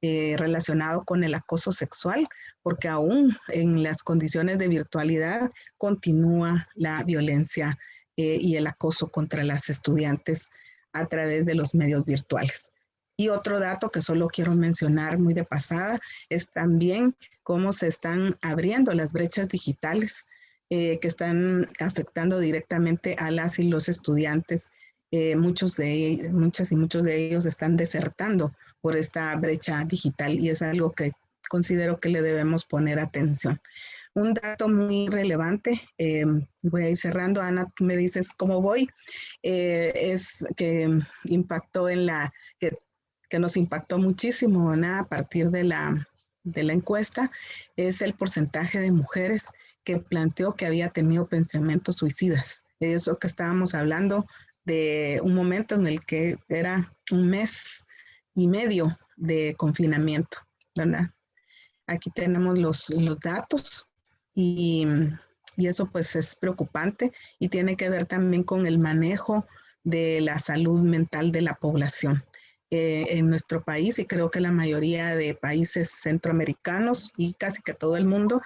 relacionado con el acoso sexual, porque aún en las condiciones de virtualidad continúa la violencia y el acoso contra las estudiantes a través de los medios virtuales. Y otro dato que solo quiero mencionar muy de pasada es también cómo se están abriendo las brechas digitales que están afectando directamente a las y los estudiantes. Muchas y muchos de ellos están desertando por esta brecha digital, y es algo que considero que le debemos poner atención. Un dato muy relevante, voy a ir cerrando, Ana, tú me dices cómo voy, es que impactó que nos impactó muchísimo, ¿no?, a partir de la encuesta, es el porcentaje de mujeres que planteó que había tenido pensamientos suicidas. Eso que estábamos hablando de un momento en el que era 1 mes y medio de confinamiento, ¿verdad? Aquí tenemos los datos y eso pues es preocupante, y tiene que ver también con el manejo de la salud mental de la población. En nuestro país, y creo que la mayoría de países centroamericanos y casi que todo el mundo,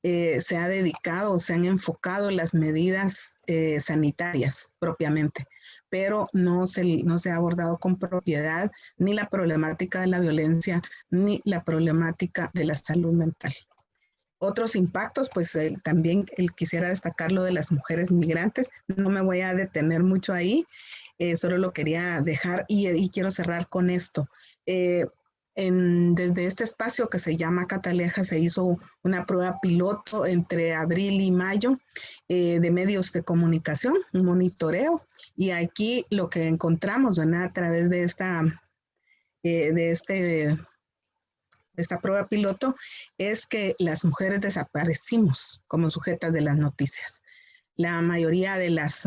se ha dedicado, se han enfocado en las medidas sanitarias propiamente, pero no se ha abordado con propiedad ni la problemática de la violencia, ni la problemática de la salud mental. Otros impactos, pues también quisiera destacar lo de las mujeres migrantes. No me voy a detener mucho ahí, solo lo quería dejar y quiero cerrar con esto. Desde este espacio que se llama Cataleja se hizo una prueba piloto entre abril y mayo de medios de comunicación, un monitoreo, y aquí lo que encontramos, ¿verdad?, a través de esta prueba piloto, es que las mujeres desaparecimos como sujetas de las noticias. La mayoría de las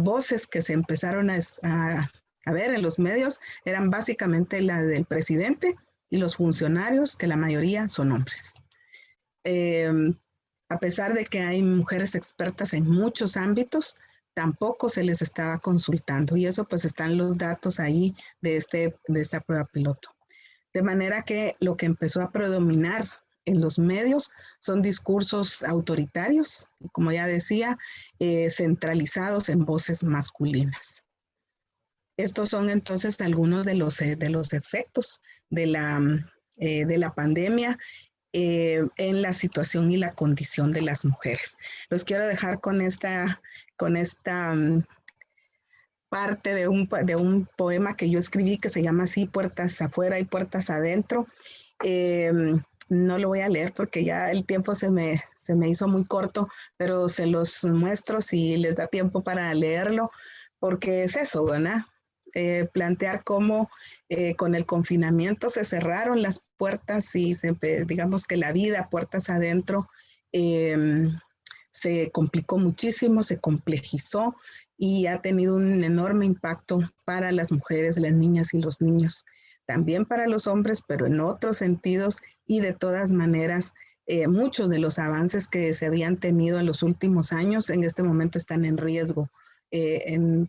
voces que se empezaron a ver en los medios eran básicamente la del presidente y los funcionarios, que la mayoría son hombres. A pesar de que hay mujeres expertas en muchos ámbitos, tampoco se les estaba consultando, y eso pues están los datos ahí de esta prueba piloto. De manera que lo que empezó a predominar en los medios son discursos autoritarios, como ya decía, centralizados en voces masculinas. Estos son entonces algunos de los efectos de la pandemia en la situación y la condición de las mujeres. Los quiero dejar con esta parte de un poema que yo escribí que se llama así, Puertas afuera y puertas adentro. No lo voy a leer porque ya el tiempo se me hizo muy corto, pero se los muestro si les da tiempo para leerlo, porque es eso, ¿verdad? Plantear cómo con el confinamiento se cerraron las puertas y digamos que la vida puertas adentro se complicó muchísimo, se complejizó y ha tenido un enorme impacto para las mujeres, las niñas y los niños. También para los hombres, pero en otros sentidos, y de todas maneras, muchos de los avances que se habían tenido en los últimos años en este momento están en riesgo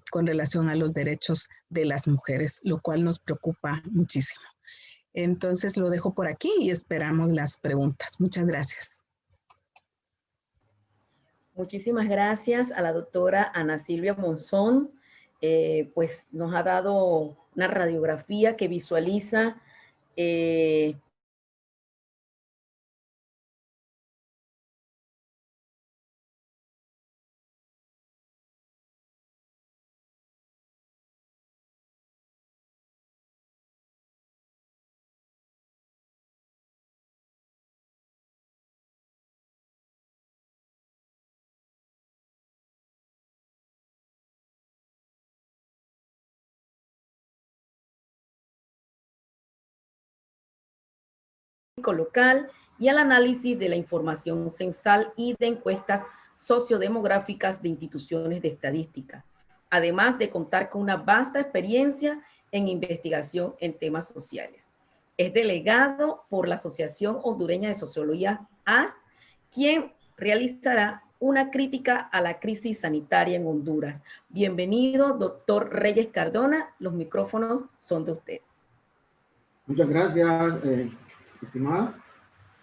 con relación a los derechos de las mujeres, lo cual nos preocupa muchísimo. Entonces lo dejo por aquí y esperamos las preguntas. Muchas gracias. Muchísimas gracias a la doctora Ana Silvia Monzón, pues nos ha dado una radiografía que visualiza local y al análisis de la información censal y de encuestas sociodemográficas de instituciones de estadística, además de contar con una vasta experiencia en investigación en temas sociales. Es delegado por la Asociación Hondureña de Sociología, AS, quien realizará una crítica a la crisis sanitaria en Honduras. Bienvenido, doctor Reyes Cardona. Los micrófonos son de usted. Muchas gracias, estimada.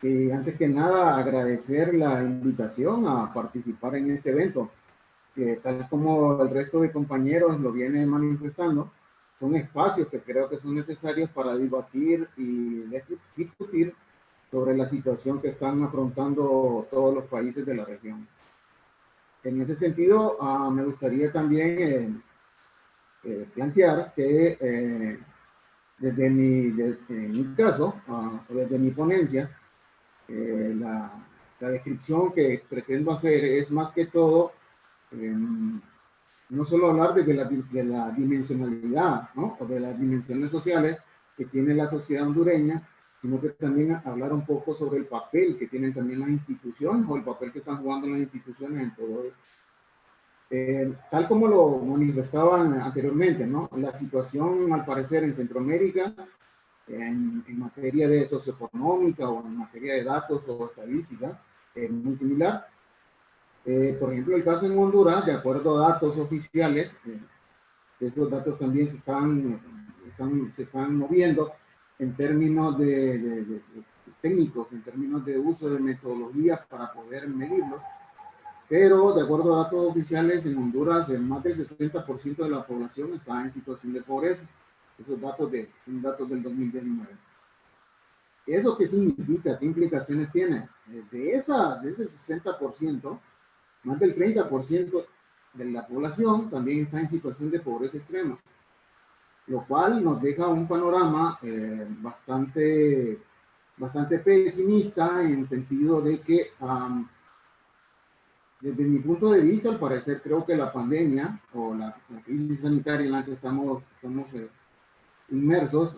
Antes que nada, agradecer la invitación a participar en este evento, que tal como el resto de compañeros lo vienen manifestando, son espacios que creo que son necesarios para debatir y discutir sobre la situación que están afrontando todos los países de la región. En ese sentido, me gustaría también plantear que desde mi caso, desde mi ponencia, la descripción que pretendo hacer es más que todo, no solo hablar de la dimensionalidad, ¿no? O de las dimensiones sociales que tiene la sociedad hondureña, sino que también hablar un poco sobre el papel que tienen también las instituciones o el papel que están jugando las instituciones en todo esto. Tal como lo manifestaban anteriormente, ¿no? La situación, al parecer, en Centroamérica, en materia de socioeconómica o en materia de datos o estadística, es muy similar. Por ejemplo, el caso en Honduras, de acuerdo a datos oficiales, esos datos también se están moviendo en términos de técnicos, en términos de uso de metodologías para poder medirlos. Pero de acuerdo a datos oficiales, en Honduras, más del 60% de la población está en situación de pobreza. Esos datos son datos del 2019. ¿Eso qué significa? ¿Qué implicaciones tiene? De ese 60%, más del 30% de la población también está en situación de pobreza extrema, lo cual nos deja un panorama bastante pesimista, en el sentido de que desde mi punto de vista, al parecer, creo que la pandemia o la crisis sanitaria en la que estamos inmersos,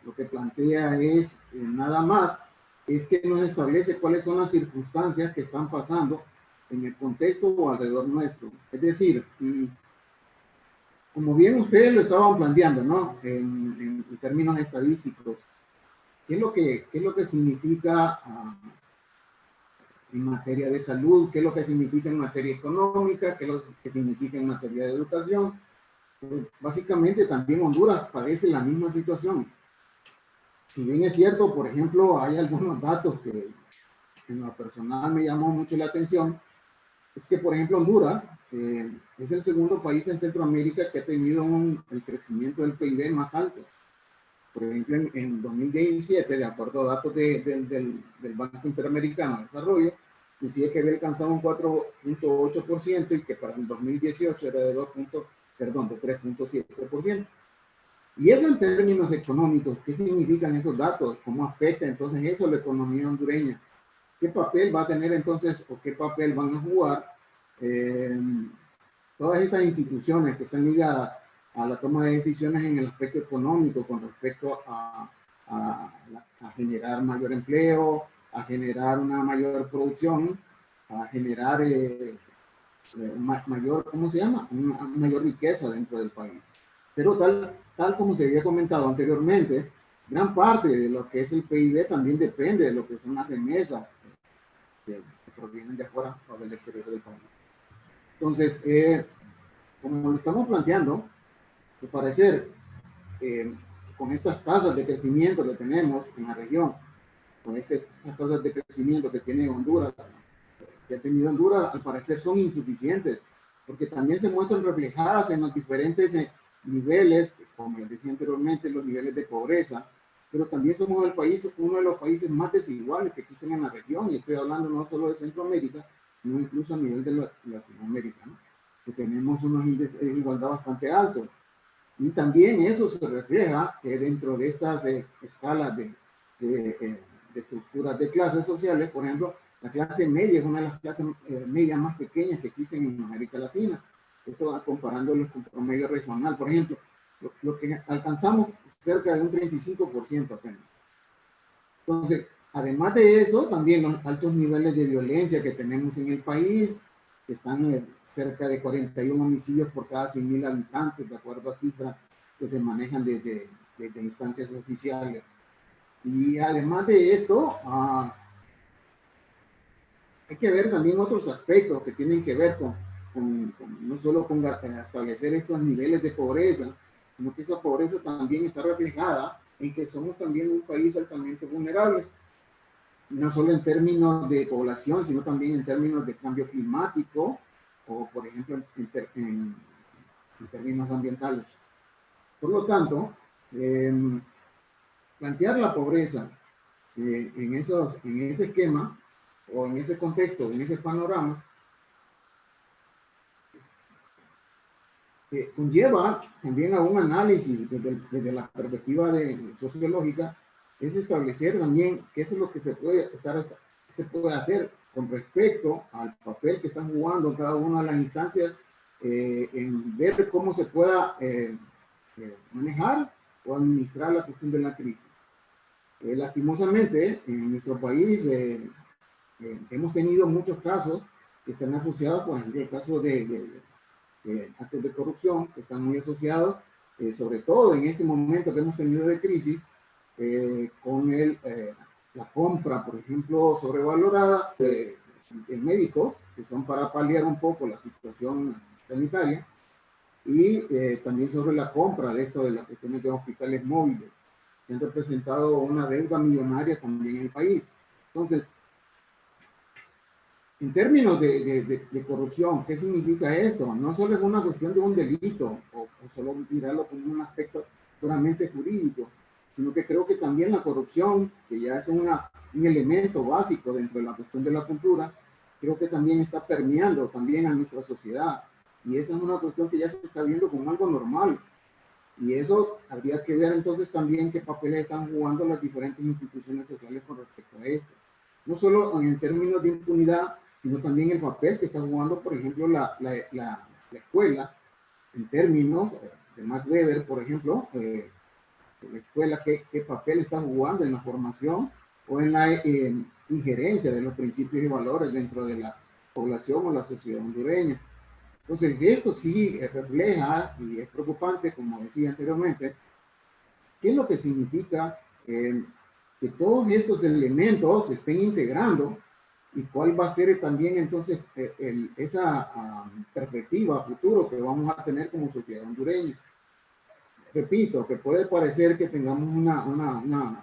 lo que plantea es nada más, es que nos establece cuáles son las circunstancias que están pasando en el contexto o alrededor nuestro. Es decir, como bien ustedes lo estaban planteando, ¿no? En términos estadísticos, ¿qué es lo que significa en materia de salud? ¿Qué es lo que significa en materia económica? ¿Qué es lo que significa en materia de educación? Pues básicamente también Honduras padece la misma situación. Si bien es cierto, por ejemplo, hay algunos datos que en lo personal me llamó mucho la atención, es que, por ejemplo, Honduras es el segundo país en Centroamérica que ha tenido el crecimiento del PIB más alto. Por ejemplo, en 2017, de acuerdo a datos del Banco Interamericano de Desarrollo, decía que había alcanzado un 4.8% y que para el 2018 era de 3.7%. Y eso en términos económicos, ¿qué significan esos datos? ¿Cómo afecta entonces eso a la economía hondureña? ¿Qué papel va a tener entonces o qué papel van a jugar todas estas instituciones que están ligadas a la toma de decisiones en el aspecto económico con respecto a generar mayor empleo, a generar una mayor producción, a generar mayor, ¿cómo se llama? Una mayor riqueza dentro del país? Pero tal como se había comentado anteriormente, gran parte de lo que es el PIB también depende de lo que son las remesas que provienen de afuera o del exterior del país. Entonces, como lo estamos planteando, al parecer, con estas tasas de crecimiento que tenemos en la región, con estas tasas de crecimiento que tiene Honduras, que ha tenido Honduras, al parecer son insuficientes, porque también se muestran reflejadas en los diferentes niveles, como les decía anteriormente, los niveles de pobreza, pero también somos uno de los países más desiguales que existen en la región, y estoy hablando no solo de Centroamérica, sino incluso a nivel de Latinoamérica, ¿no? Que tenemos unos índices de desigualdad bastante altos. Y también eso se refleja dentro de estas escalas de estructuras de clases sociales. Por ejemplo, la clase media es una de las clases medias más pequeñas que existen en América Latina. Esto va comparándolos con promedio regional. Por ejemplo, lo que alcanzamos cerca de un 35% apenas. Entonces, Además de eso, también los altos niveles de violencia que tenemos en el país, que están cerca de 41 homicidios por cada 100.000 habitantes, de acuerdo a cifras que se manejan desde instancias oficiales. Y además de esto, hay que ver también otros aspectos que tienen que ver no solo con establecer estos niveles de pobreza, sino que esa pobreza también está reflejada en que somos también un país altamente vulnerable, no solo en términos de población, sino también en términos de cambio climático o, por ejemplo, en términos ambientales. Por lo tanto, plantear la pobreza en ese esquema o en ese contexto, en ese panorama, conlleva también a un análisis desde la perspectiva sociológica, es establecer también qué es lo que se puede hacer con respecto al papel que están jugando cada una de las instancias, en ver cómo se pueda manejar o administrar la cuestión de la crisis. Lastimosamente, en nuestro país hemos tenido muchos casos que están asociados, por ejemplo, el caso de actos de corrupción, que están muy asociados, sobre todo en este momento que hemos tenido de crisis, con la compra, por ejemplo, sobrevalorada de médicos, que son para paliar un poco la situación sanitaria, y también sobre la compra de las cuestiones de hospitales móviles, que han representado una deuda millonaria también en el país. Entonces, en términos de corrupción, ¿qué significa esto? No solo es una cuestión de un delito, o solo mirarlo como un aspecto puramente jurídico, sino que creo que también la corrupción, que ya es un elemento básico dentro de la cuestión de la cultura, creo que también está permeando también a nuestra sociedad. Y esa es una cuestión que ya se está viendo como algo normal. Y eso habría que ver entonces también qué papeles están jugando las diferentes instituciones sociales con respecto a esto. No solo en términos de impunidad, sino también el papel que está jugando, por ejemplo, la escuela, en términos de Max Weber, por ejemplo, la escuela, qué papel está jugando en la formación o en la injerencia de los principios y valores dentro de la población o la sociedad hondureña. Entonces, esto sí refleja y es preocupante, como decía anteriormente, qué es lo que significa que todos estos elementos se estén integrando y cuál va a ser también entonces esa perspectiva futuro que vamos a tener como sociedad hondureña. Repito, que puede parecer que tengamos un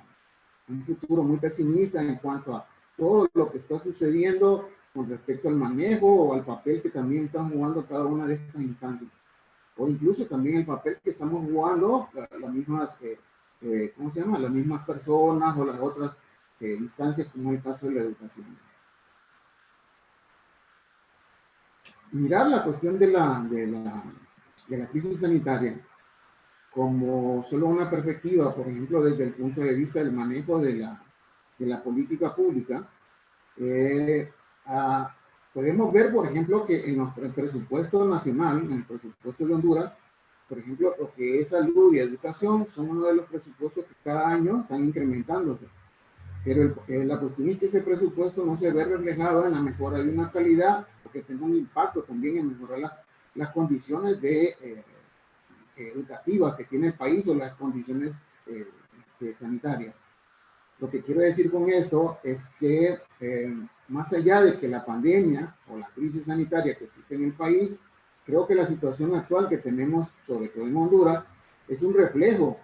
futuro muy pesimista en cuanto a todo lo que está sucediendo con respecto al manejo o al papel que también están jugando cada una de estas instancias. O incluso también el papel que estamos jugando las mismas, ¿cómo se llama? Las mismas personas o las otras instancias, como el caso de la educación. Mirar la cuestión de la crisis sanitaria como solo una perspectiva, por ejemplo, desde el punto de vista del manejo de la política pública, podemos ver, por ejemplo, que en el presupuesto nacional, en el presupuesto de Honduras, por ejemplo, lo que es salud y educación son uno de los presupuestos que cada año están incrementándose. Pero la cuestión es que ese presupuesto no se ve reflejado en la mejora de una calidad, porque tenga un impacto también en mejorar las condiciones educativas que tiene el país o las condiciones sanitarias. Lo que quiero decir con esto es que más allá de que la pandemia o la crisis sanitaria que existe en el país, creo que la situación actual que tenemos, sobre todo en Honduras, es un reflejo,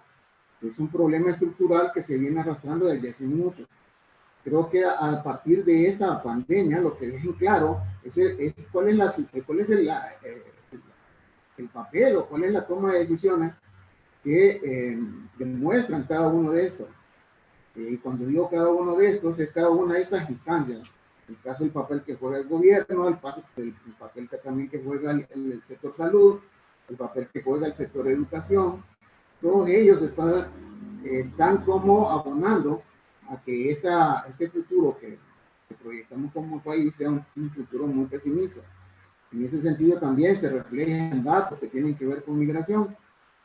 es un problema estructural que se viene arrastrando desde hace mucho. Creo que a partir de esta pandemia lo que deja en claro es cuál es el papel o cuál es la toma de decisiones que demuestran cada uno de estos. Y cuando digo cada uno de estos, es cada una de estas instancias. El caso del papel que juega el gobierno, el papel que también que juega el sector salud, el papel que juega el sector educación, todos ellos están como abonando a que este futuro que proyectamos como país sea un futuro muy pesimista. En ese sentido también se reflejan datos que tienen que ver con migración.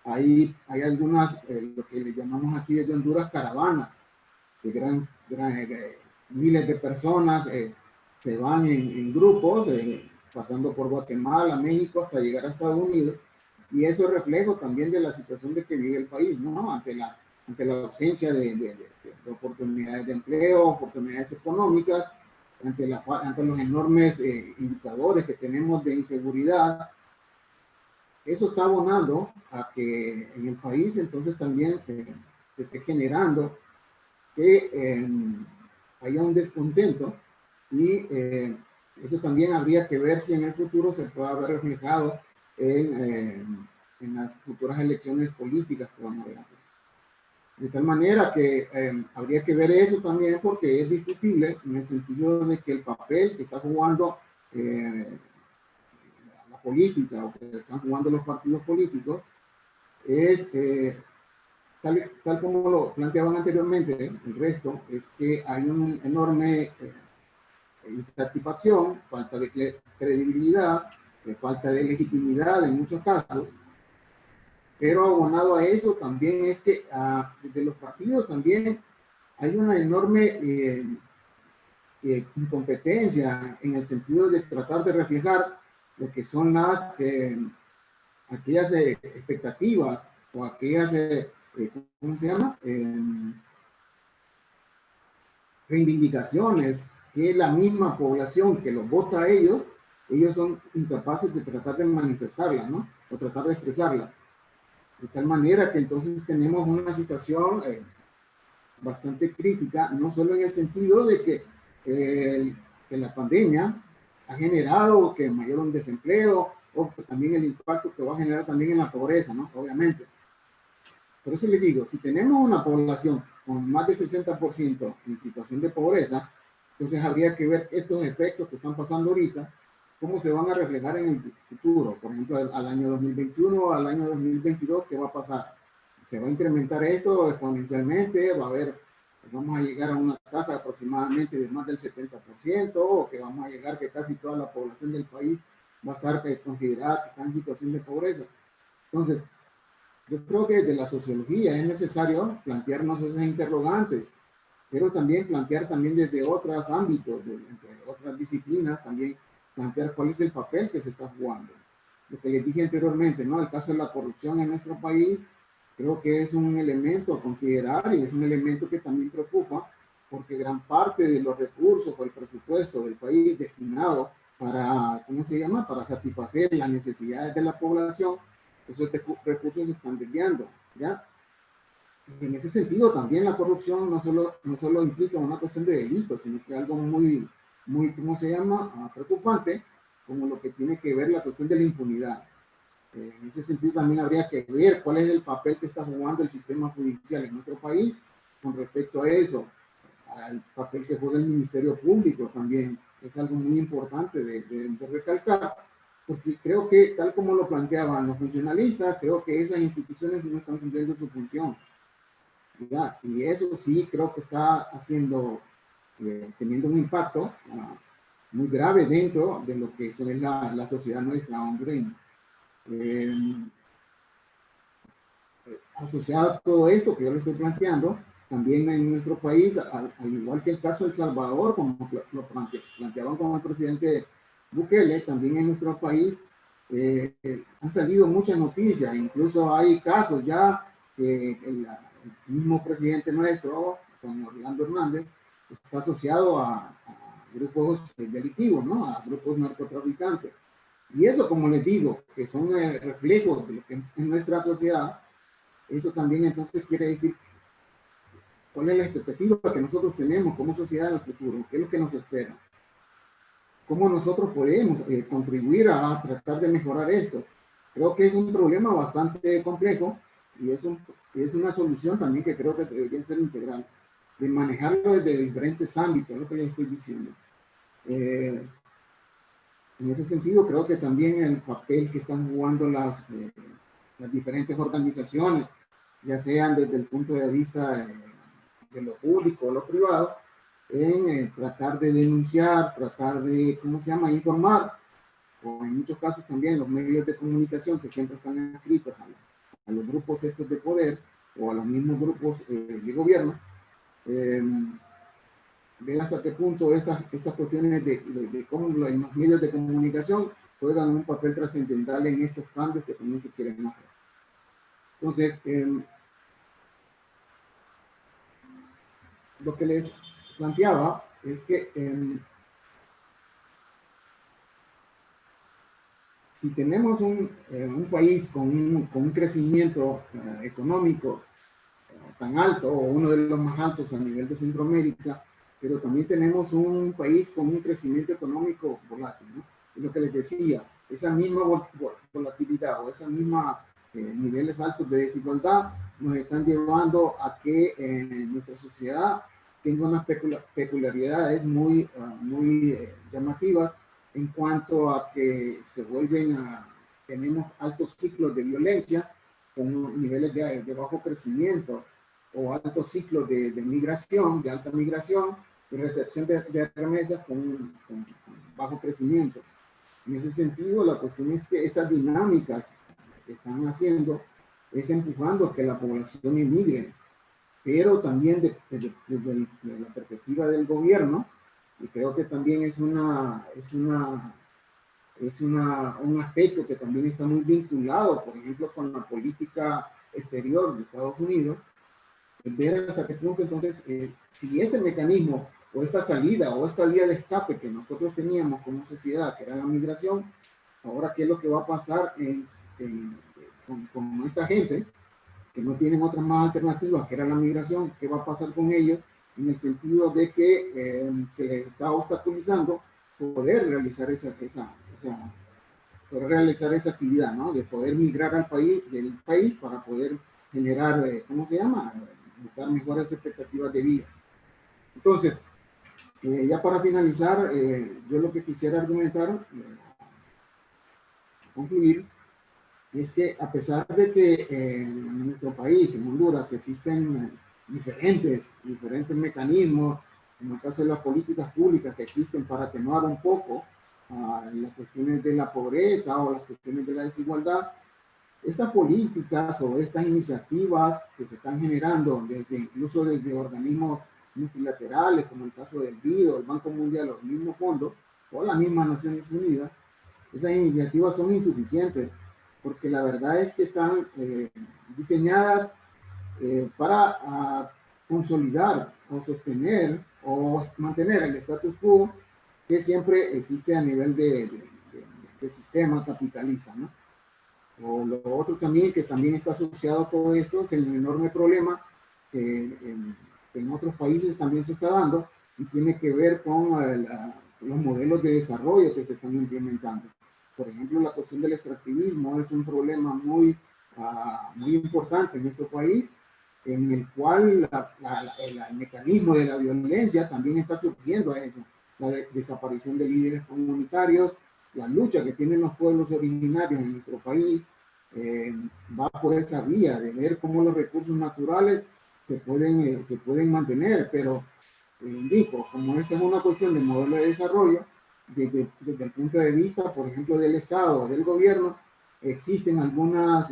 Hay algunas, lo que le llamamos aquí desde Honduras, caravanas, miles de personas se van en grupos, pasando por Guatemala, México, hasta llegar a Estados Unidos. Y eso es reflejo también de la situación de que vive el país, ¿no? Ante la ausencia de oportunidades de empleo, oportunidades económicas, ante los enormes indicadores que tenemos de inseguridad. Eso está abonando a que en el país entonces también se esté generando que haya un descontento, y eso también habría que ver si en el futuro se puede ver reflejado en las futuras elecciones políticas que vamos a ver. De tal manera que habría que ver eso también, porque es discutible en el sentido de que el papel que está jugando la política, o que están jugando los partidos políticos, es tal como lo planteaban anteriormente, el resto es que hay una enorme insatisfacción, falta de credibilidad, falta de legitimidad en muchos casos, pero abonado a eso también es que desde los partidos también hay una enorme incompetencia en el sentido de tratar de reflejar lo que son aquellas expectativas o aquellas, ¿cómo se llama? Reivindicaciones que la misma población que los vota a ellos son incapaces de tratar de manifestarlas, ¿no? O tratar de expresarlas. De tal manera que entonces tenemos una situación bastante crítica, no solo en el sentido de que la pandemia ha generado que mayor desempleo, o también el impacto que va a generar también en la pobreza, ¿no? Obviamente. Por eso les digo, si tenemos una población con más de 60% en situación de pobreza, entonces habría que ver estos efectos que están pasando ahorita, cómo se van a reflejar en el futuro. Por ejemplo, al año 2021, al año 2022, ¿qué va a pasar? ¿Se va a incrementar esto exponencialmente? Vamos a llegar a una tasa aproximadamente de más del 70%, o que vamos a llegar que casi toda la población del país va a estar considerada que está en situación de pobreza. Entonces, yo creo que desde la sociología es necesario plantearnos esas interrogantes, pero también plantear también desde otros ámbitos, entre otras disciplinas, también plantear cuál es el papel que se está jugando. Lo que les dije anteriormente, ¿no? El caso de la corrupción en nuestro país, creo que es un elemento a considerar, y es un elemento que también preocupa, porque gran parte de los recursos o el presupuesto del país destinado para, ¿cómo se llama?, para satisfacer las necesidades de la población, esos recursos se están desviando, ¿ya? Y en ese sentido también la corrupción no solo implica una cuestión de delitos, sino que algo muy, ¿cómo se llama?, preocupante, como lo que tiene que ver la cuestión de la impunidad. En ese sentido también habría que ver cuál es el papel que está jugando el sistema judicial en nuestro país con respecto a eso, al papel que juega el Ministerio Público también. Es algo muy importante de recalcar, porque creo que tal como lo planteaban los funcionalistas, creo que esas instituciones no están cumpliendo su función, ¿verdad? Y eso sí creo que está teniendo un impacto muy grave dentro de lo que es la sociedad nuestra hondureña. Asociado a todo esto que yo le estoy planteando, también en nuestro país, al igual que el caso de El Salvador, como lo planteaban con el presidente Bukele, también en nuestro país han salido muchas noticias, incluso hay casos ya que el mismo presidente nuestro, don Orlando Hernández, está asociado a grupos delictivos, ¿no? A grupos narcotraficantes. Y eso, como les digo, que son reflejos de lo que es nuestra sociedad. Eso también entonces quiere decir cuál es la expectativa que nosotros tenemos como sociedad en el futuro, qué es lo que nos espera, cómo nosotros podemos contribuir a tratar de mejorar esto. Creo que es un problema bastante complejo, y es una solución también que creo que debería ser integral, de manejarlo desde diferentes ámbitos, es lo que les estoy diciendo. En ese sentido, creo que también el papel que están jugando las diferentes organizaciones, ya sean desde el punto de vista de lo público o lo privado, en tratar de denunciar, tratar de, ¿cómo se llama?, informar, o en muchos casos también los medios de comunicación que siempre están inscritos a los grupos estos de poder o a los mismos grupos de gobierno, ver hasta qué punto estas cuestiones de cómo los medios de comunicación juegan un papel trascendental en estos cambios que también se quieren hacer. Entonces, lo que les planteaba es que si tenemos un país con un crecimiento económico tan alto, o uno de los más altos a nivel de Centroamérica, pero también tenemos un país con un crecimiento económico volátil, ¿no? Es lo que les decía, esa misma volatilidad o esa misma niveles altos de desigualdad nos están llevando a que nuestra sociedad tenga unas peculiaridades muy llamativas en cuanto a que se vuelven tenemos altos ciclos de violencia con niveles de bajo crecimiento, o altos ciclos de migración, de alta migración, y recepción de remesas con bajo crecimiento. En ese sentido, la cuestión es que estas dinámicas que están haciendo es empujando a que la población emigre, pero también desde la perspectiva del gobierno, y creo que también es un aspecto que también está muy vinculado, por ejemplo, con la política exterior de Estados Unidos, ver hasta qué punto entonces, si este mecanismo o esta salida o esta vía de escape que nosotros teníamos como sociedad, que era la migración, ahora qué es lo que va a pasar con esta gente que no tienen otras más alternativas, que era la migración, qué va a pasar con ellos en el sentido de que se les está obstaculizando poder realizar esa actividad, ¿no? De poder migrar del país para poder generar, ¿cómo se llama? Buscar mejores expectativas de vida. Entonces, ya para finalizar, yo lo que quisiera argumentar, concluir, es que a pesar de que en nuestro país, en Honduras, existen diferentes mecanismos, en el caso de las políticas públicas que existen para atenuar un poco las cuestiones de la pobreza o las cuestiones de la desigualdad, estas políticas o estas iniciativas que se están generando incluso desde organismos multilaterales, como el caso del BID, el Banco Mundial, los mismos fondos, o las mismas Naciones Unidas, esas iniciativas son insuficientes, porque la verdad es que están diseñadas para consolidar o sostener o mantener el status quo que siempre existe a nivel de sistema capitalista, ¿no? O lo otro también, que también está asociado a todo esto, es el enorme problema que en otros países también se está dando y tiene que ver con los modelos de desarrollo que se están implementando. Por ejemplo, la cuestión del extractivismo es un problema muy importante en nuestro país, en el cual el mecanismo de la violencia también está surgiendo a eso. La desaparición de líderes comunitarios, la lucha que tienen los pueblos originarios en nuestro país, va por esa vía de ver cómo los recursos naturales se pueden mantener, pero indico, como esta es una cuestión de modelo de desarrollo, desde el punto de vista, por ejemplo, del Estado o del gobierno, existen algunos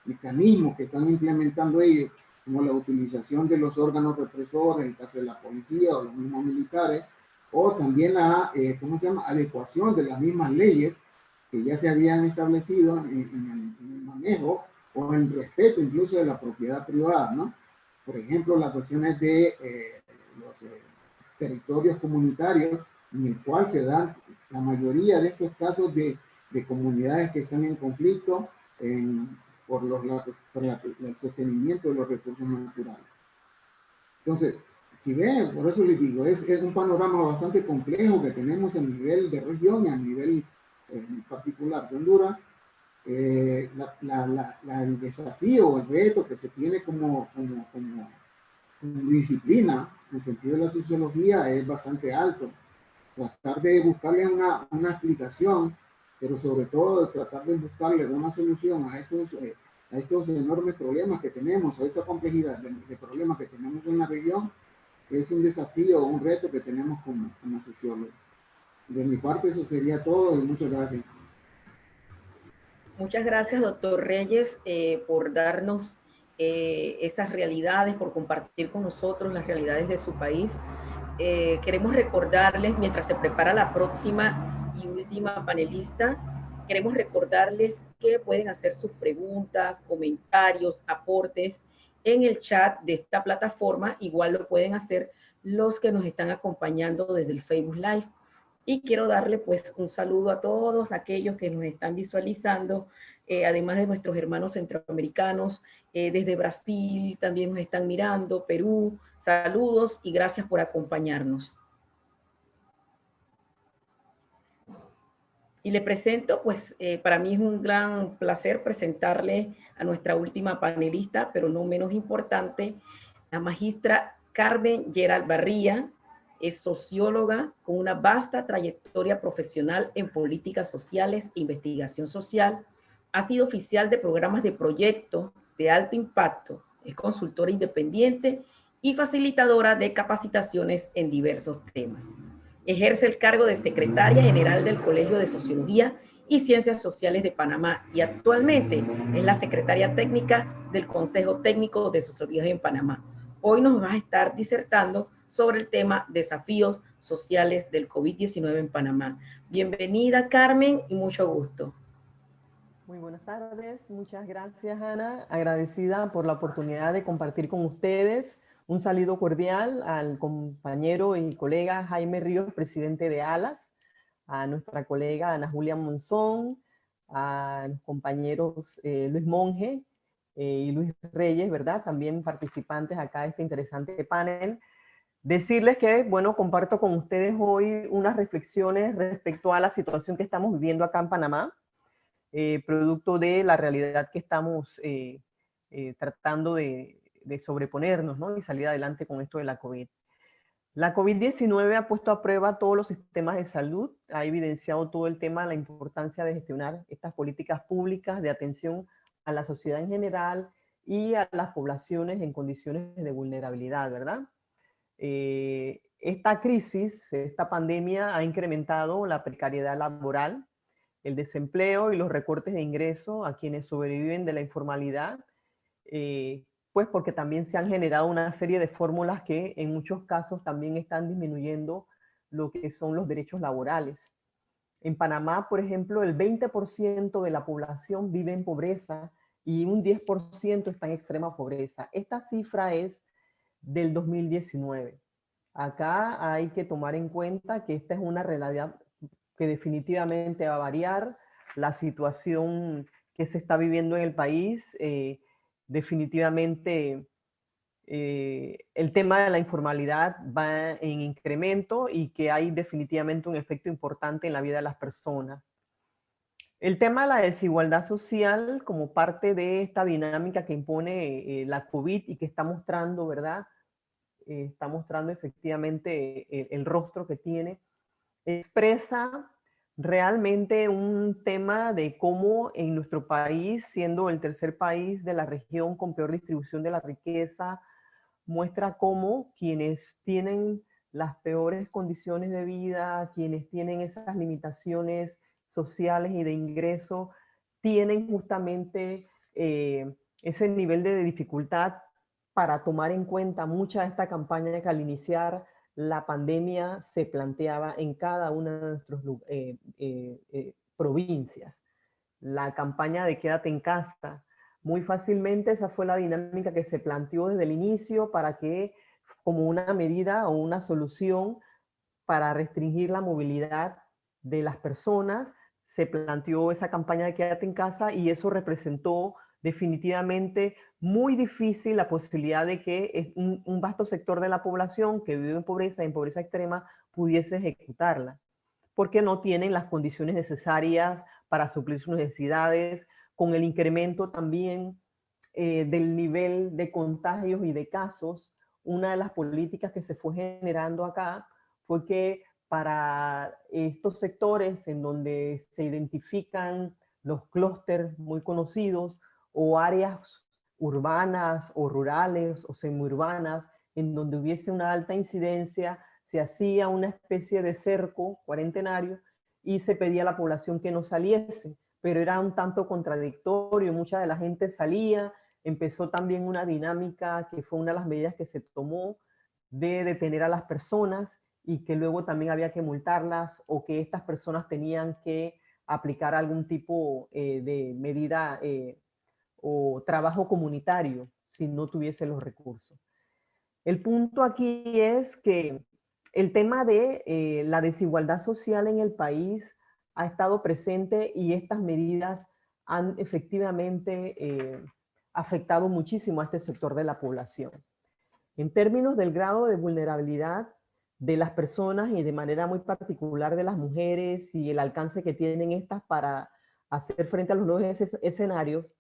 mecanismos que están implementando ellos, como la utilización de los órganos represores, en el caso de la policía o los mismos militares, o también la adecuación de las mismas leyes que ya se habían establecido en el manejo o en el respeto incluso de la propiedad privada, ¿no? Por ejemplo, las cuestiones de los territorios comunitarios, en el cual se dan la mayoría de estos casos de comunidades que están en conflicto por el sostenimiento de los recursos naturales. Entonces, si ven, por eso les digo, es un panorama bastante complejo que tenemos a nivel de región y a nivel particular de Honduras. El desafío o el reto que se tiene como disciplina en el sentido de la sociología es bastante alto. Tratar de buscarle una explicación, pero sobre todo tratar de buscarle una solución a estos enormes problemas que tenemos, a esta complejidad de problemas que tenemos en la región, es un desafío, un reto que tenemos como sociólogos. De mi parte eso sería todo y muchas gracias. Muchas gracias, doctor Reyes, por darnos esas realidades, por compartir con nosotros las realidades de su país. Queremos recordarles, mientras se prepara la próxima y última panelista, queremos recordarles que pueden hacer sus preguntas, comentarios, aportes en el chat de esta plataforma. Igual lo pueden hacer los que nos están acompañando desde el Facebook Live. Y quiero darle pues un saludo a todos aquellos que nos están visualizando, además de nuestros hermanos centroamericanos, desde Brasil también nos están mirando, Perú, saludos y gracias por acompañarnos. Y le presento, pues para mí es un gran placer presentarle a nuestra última panelista, pero no menos importante, la magistra Carmen Gerald Barría. Es socióloga con una vasta trayectoria profesional en políticas sociales e investigación social. Ha sido oficial de programas de proyectos de alto impacto. Es consultora independiente y facilitadora de capacitaciones en diversos temas. Ejerce el cargo de secretaria general del Colegio de Sociología y Ciencias Sociales de Panamá y actualmente es la secretaria técnica del Consejo Técnico de Sociología en Panamá. Hoy nos va a estar disertando sobre el tema desafíos sociales del COVID-19 en Panamá. Bienvenida, Carmen, y mucho gusto. Muy buenas tardes, muchas gracias, Ana. Agradecida por la oportunidad de compartir con ustedes. Un saludo cordial al compañero y colega Jaime Ríos, presidente de ALAS, a nuestra colega Ana Julia Monzón, a los compañeros Luis Monge y Luis Reyes, ¿verdad? También participantes acá de este interesante panel. Decirles que, bueno, comparto con ustedes hoy unas reflexiones respecto a la situación que estamos viviendo acá en Panamá, producto de la realidad que estamos tratando de sobreponernos, ¿no? Y salir adelante con esto de la COVID. La COVID-19 ha puesto a prueba todos los sistemas de salud, ha evidenciado todo el tema de la importancia de gestionar estas políticas públicas de atención a la sociedad en general y a las poblaciones en condiciones de vulnerabilidad, ¿verdad? Esta crisis, esta pandemia ha incrementado la precariedad laboral, el desempleo y los recortes de ingreso a quienes sobreviven de la informalidad, pues porque también se han generado una serie de fórmulas que en muchos casos también están disminuyendo lo que son los derechos laborales. En Panamá, por ejemplo, el 20% de la población vive en pobreza y un 10% está en extrema pobreza. Esta cifra es del 2019. Acá hay que tomar en cuenta que esta es una realidad que definitivamente va a variar. La situación que se está viviendo en el país, definitivamente el tema de la informalidad va en incremento y que hay definitivamente un efecto importante en la vida de las personas. El tema de la desigualdad social como parte de esta dinámica que impone la COVID y que está mostrando, ¿verdad? Está mostrando efectivamente el rostro que tiene, expresa realmente un tema de cómo en nuestro país, siendo el tercer país de la región con peor distribución de la riqueza, muestra cómo quienes tienen las peores condiciones de vida, quienes tienen esas limitaciones sociales y de ingreso, tienen justamente ese nivel de dificultad para tomar en cuenta mucha de esta campaña que al iniciar la pandemia se planteaba en cada una de nuestras provincias. La campaña de quédate en casa, muy fácilmente esa fue la dinámica que se planteó desde el inicio para que, como una medida o una solución para restringir la movilidad de las personas, se planteó esa campaña de quédate en casa y eso representó definitivamente muy difícil la posibilidad de que un vasto sector de la población que vive en pobreza extrema, pudiese ejecutarla, porque no tienen las condiciones necesarias para suplir sus necesidades, con el incremento también del nivel de contagios y de casos. Una de las políticas que se fue generando acá fue que para estos sectores en donde se identifican los clústeres muy conocidos o áreas urbanas o rurales o semiurbanas en donde hubiese una alta incidencia, se hacía una especie de cerco cuarentenario y se pedía a la población que no saliese, pero era un tanto contradictorio, mucha de la gente salía, empezó también una dinámica que fue una de las medidas que se tomó de detener a las personas y que luego también había que multarlas o que estas personas tenían que aplicar algún tipo de medida o trabajo comunitario si no tuviese los recursos. El punto aquí es que el tema de la desigualdad social en el país ha estado presente y estas medidas han efectivamente afectado muchísimo a este sector de la población. En términos del grado de vulnerabilidad de las personas y de manera muy particular de las mujeres y el alcance que tienen estas para hacer frente a los nuevos escenarios,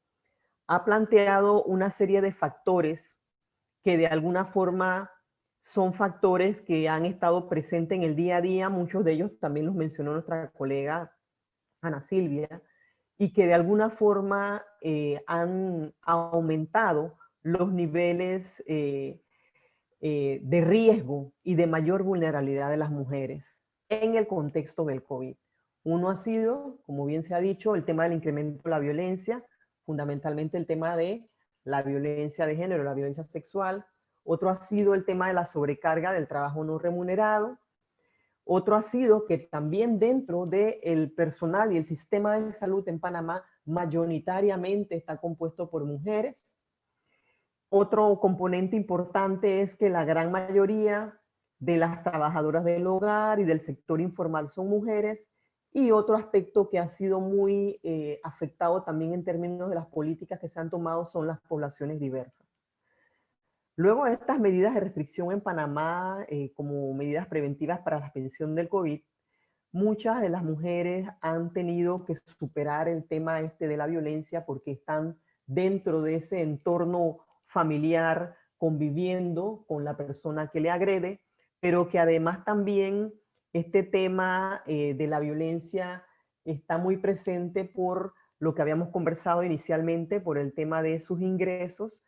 ha planteado una serie de factores que de alguna forma son factores que han estado presentes en el día a día, muchos de ellos también los mencionó nuestra colega Ana Silvia, y que de alguna forma han aumentado los niveles de riesgo y de mayor vulnerabilidad de las mujeres en el contexto del COVID. Uno ha sido, como bien se ha dicho, el tema del incremento de la violencia, fundamentalmente el tema de la violencia de género, la violencia sexual. Otro ha sido el tema de la sobrecarga del trabajo no remunerado. Otro ha sido que también dentro del personal y el sistema de salud en Panamá mayoritariamente está compuesto por mujeres. Otro componente importante es que la gran mayoría de las trabajadoras del hogar y del sector informal son mujeres. Y otro aspecto que ha sido muy afectado también en términos de las políticas que se han tomado son las poblaciones diversas. Luego de estas medidas de restricción en Panamá como medidas preventivas para la prevención del COVID, muchas de las mujeres han tenido que superar el tema de la violencia porque están dentro de ese entorno familiar conviviendo con la persona que le agrede, pero que además también este tema de la violencia está muy presente por lo que habíamos conversado inicialmente, por el tema de sus ingresos.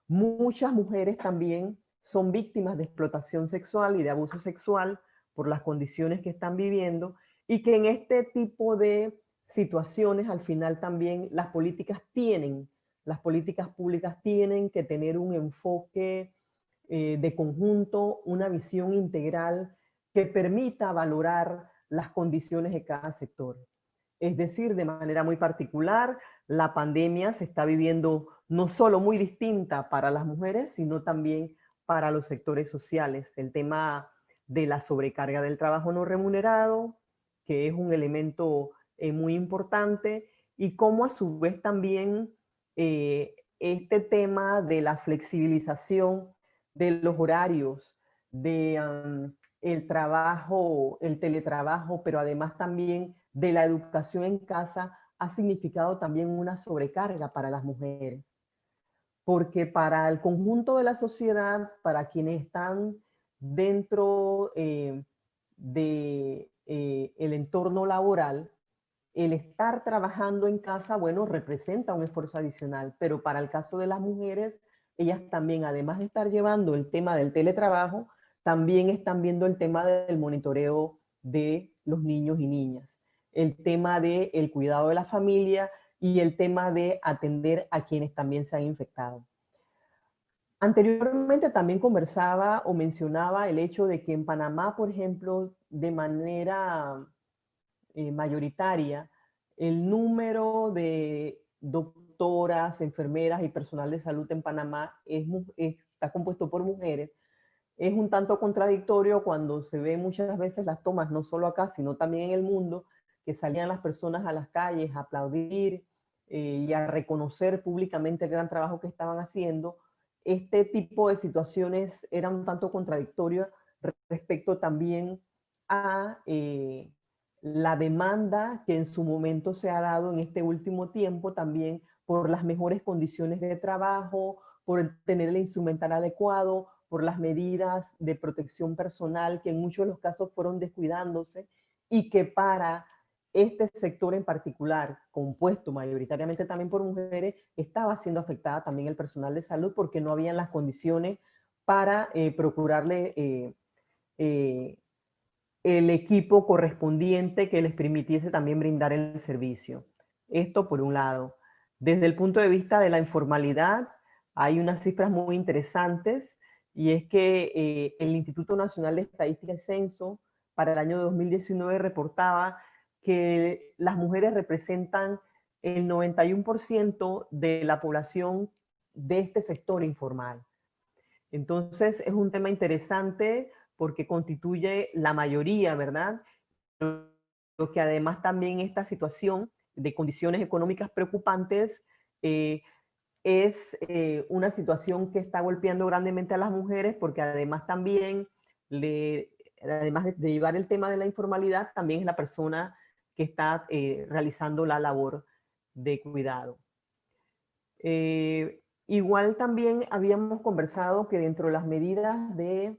Muchas mujeres también son víctimas de explotación sexual y de abuso sexual por las condiciones que están viviendo y que en este tipo de situaciones al final también las políticas públicas tienen que tener un enfoque de conjunto, una visión integral que permita valorar las condiciones de cada sector. Es decir, de manera muy particular, la pandemia se está viviendo no solo muy distinta para las mujeres, sino también para los sectores sociales. El tema de la sobrecarga del trabajo no remunerado, que es un elemento muy importante, y cómo a su vez también este tema de la flexibilización de los horarios, de el trabajo, el teletrabajo, pero además también de la educación en casa, ha significado también una sobrecarga para las mujeres. Porque para el conjunto de la sociedad, para quienes están dentro del entorno laboral, el estar trabajando en casa, bueno, representa un esfuerzo adicional, pero para el caso de las mujeres, ellas también, además de estar llevando el tema del teletrabajo, también están viendo el tema del monitoreo de los niños y niñas, el tema del cuidado de la familia y el tema de atender a quienes también se han infectado. Anteriormente también conversaba o mencionaba el hecho de que en Panamá, por ejemplo, de manera mayoritaria, el número de doctoras, enfermeras y personal de salud en Panamá está compuesto por mujeres. Es un tanto contradictorio cuando se ve muchas veces las tomas, no solo acá, sino también en el mundo, que salían las personas a las calles a aplaudir y a reconocer públicamente el gran trabajo que estaban haciendo. Este tipo de situaciones eran un tanto contradictorias respecto también a la demanda que en su momento se ha dado en este último tiempo también por las mejores condiciones de trabajo, por tener el instrumental adecuado, por las medidas de protección personal que en muchos de los casos fueron descuidándose y que para este sector en particular, compuesto mayoritariamente también por mujeres, estaba siendo afectada también el personal de salud porque no habían las condiciones para procurarle el equipo correspondiente que les permitiese también brindar el servicio. Esto por un lado. Desde el punto de vista de la informalidad, hay unas cifras muy interesantes, y es que el Instituto Nacional de Estadística y Censo para el año 2019 reportaba que las mujeres representan el 91% de la población de este sector informal. Entonces es un tema interesante porque constituye la mayoría, ¿verdad? Lo que además también esta situación de condiciones económicas preocupantes es una situación que está golpeando grandemente a las mujeres, porque además también, además de llevar el tema de la informalidad, también es la persona que está realizando la labor de cuidado. Igual también habíamos conversado que dentro de las medidas de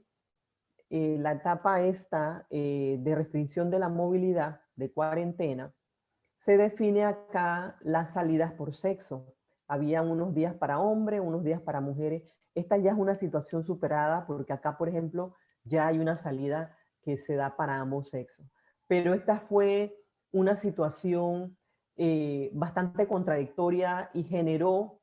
la etapa esta de restricción de la movilidad, de cuarentena, se define acá las salidas por sexo. Había unos días para hombres, unos días para mujeres. Esta ya es una situación superada porque acá, por ejemplo, ya hay una salida que se da para ambos sexos. Pero esta fue una situación bastante contradictoria y generó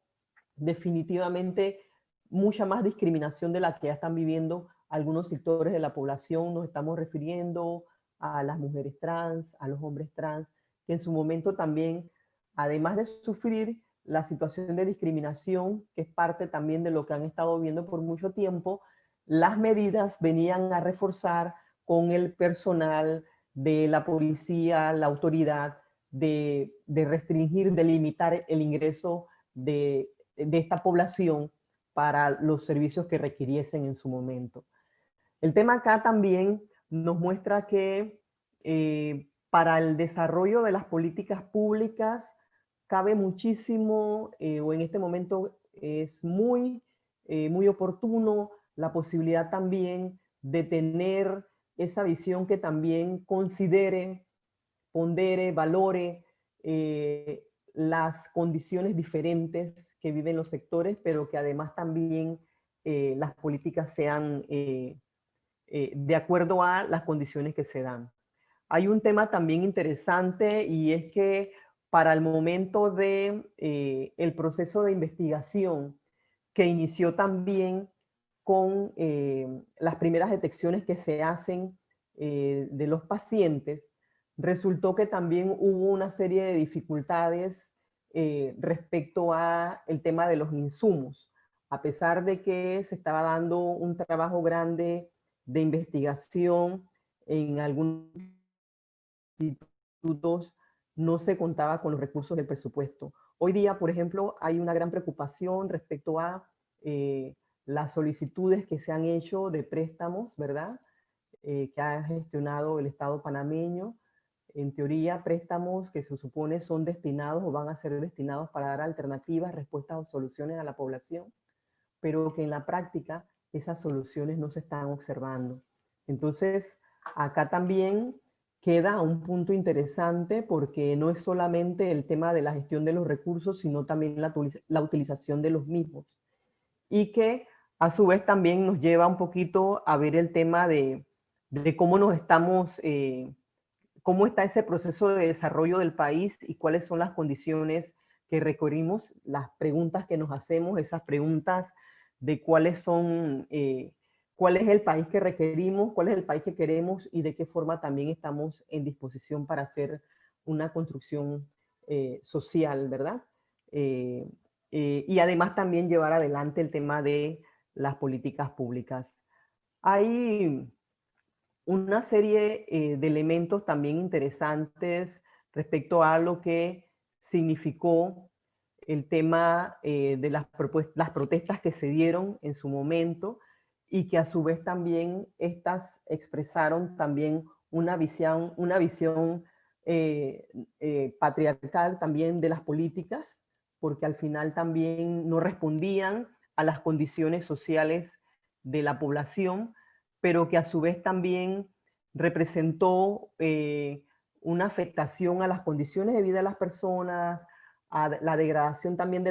definitivamente mucha más discriminación de la que ya están viviendo algunos sectores de la población. Nos estamos refiriendo a las mujeres trans, a los hombres trans, que en su momento también, además de sufrir la situación de discriminación, que es parte también de lo que han estado viendo por mucho tiempo, las medidas venían a reforzar con el personal de la policía, la autoridad, de restringir, de limitar el ingreso de esta población para los servicios que requiriesen en su momento. El tema acá también nos muestra que para el desarrollo de las políticas públicas cabe muchísimo, o en este momento es muy oportuno la posibilidad también de tener esa visión que también considere, pondere, valore las condiciones diferentes que viven los sectores, pero que además también las políticas sean de acuerdo a las condiciones que se dan. Hay un tema también interesante, y es que para el momento de el proceso de investigación que inició también con las primeras detecciones que se hacen de los pacientes, resultó que también hubo una serie de dificultades respecto a el tema de los insumos. A pesar de que se estaba dando un trabajo grande de investigación en algunos institutos, no se contaba con los recursos del presupuesto. Hoy día, por ejemplo, hay una gran preocupación respecto a las solicitudes que se han hecho de préstamos, ¿verdad? Que ha gestionado el Estado panameño. En teoría, préstamos que se supone son destinados o van a ser destinados para dar alternativas, respuestas o soluciones a la población, pero que en la práctica esas soluciones no se están observando. Entonces, acá también queda un punto interesante, porque no es solamente el tema de la gestión de los recursos, sino también la utilización de los mismos. Y que a su vez también nos lleva un poquito a ver el tema de cómo nos estamos, cómo está ese proceso de desarrollo del país y cuáles son las condiciones que recorrimos, las preguntas que nos hacemos, esas preguntas de cuáles son, cuál es el país que requerimos, cuál es el país que queremos y de qué forma también estamos en disposición para hacer una construcción social, ¿verdad? Y además también llevar adelante el tema de las políticas públicas. Hay una serie de elementos también interesantes respecto a lo que significó el tema de las protestas que se dieron en su momento, y que a su vez también estas expresaron también una visión patriarcal también de las políticas, porque al final también no respondían a las condiciones sociales de la población, pero que a su vez también representó una afectación a las condiciones de vida de las personas, a la degradación también de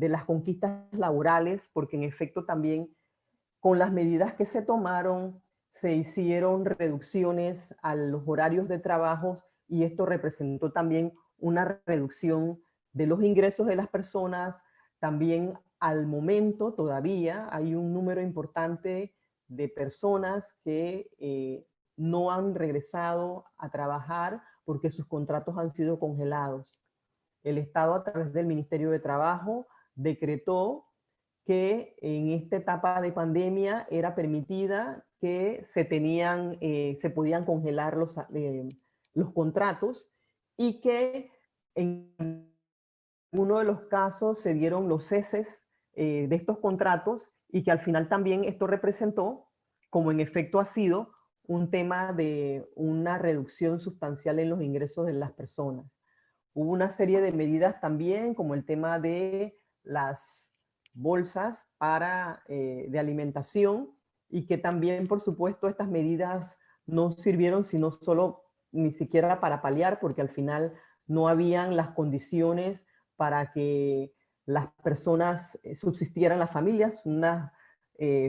las conquistas laborales, porque en efecto también con las medidas que se tomaron se hicieron reducciones a los horarios de trabajo, y esto representó también una reducción de los ingresos de las personas, también al momento todavía hay un número importante de personas que no han regresado a trabajar porque sus contratos han sido congelados. El Estado, a través del Ministerio de Trabajo, decretó que en esta etapa de pandemia era permitida que se podían congelar los contratos, y que en uno de los casos se dieron los ceses de estos contratos, y que al final también esto representó, como en efecto ha sido, un tema de una reducción sustancial en los ingresos de las personas. Hubo una serie de medidas también, como el tema de las bolsas de alimentación, y que también, por supuesto, estas medidas no sirvieron sino solo, ni siquiera para paliar, porque al final no habían las condiciones para que las personas subsistieran, las familias, unas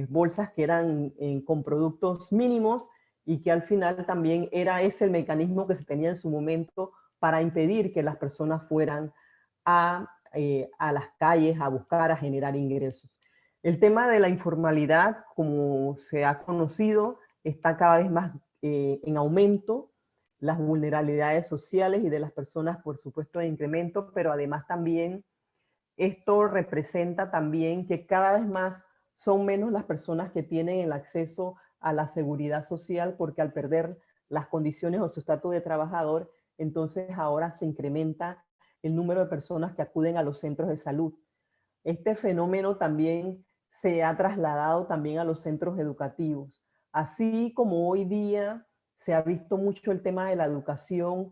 bolsas que eran con productos mínimos, y que al final también era ese el mecanismo que se tenía en su momento para impedir que las personas fueran a las calles a buscar, a generar ingresos. El tema de la informalidad, como se ha conocido, está cada vez más en aumento. Las vulnerabilidades sociales y de las personas, por supuesto, en incremento, pero además también esto representa también que cada vez más son menos las personas que tienen el acceso a la seguridad social, porque al perder las condiciones o su estatus de trabajador, entonces ahora se incrementa el número de personas que acuden a los centros de salud. Este fenómeno también se ha trasladado también a los centros educativos. Así como hoy día se ha visto mucho el tema de la educación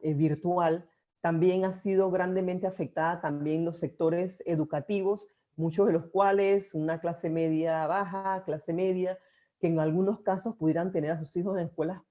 virtual, también ha sido grandemente afectada también los sectores educativos, muchos de los cuales una clase media baja, clase media, que en algunos casos pudieran tener a sus hijos en escuelas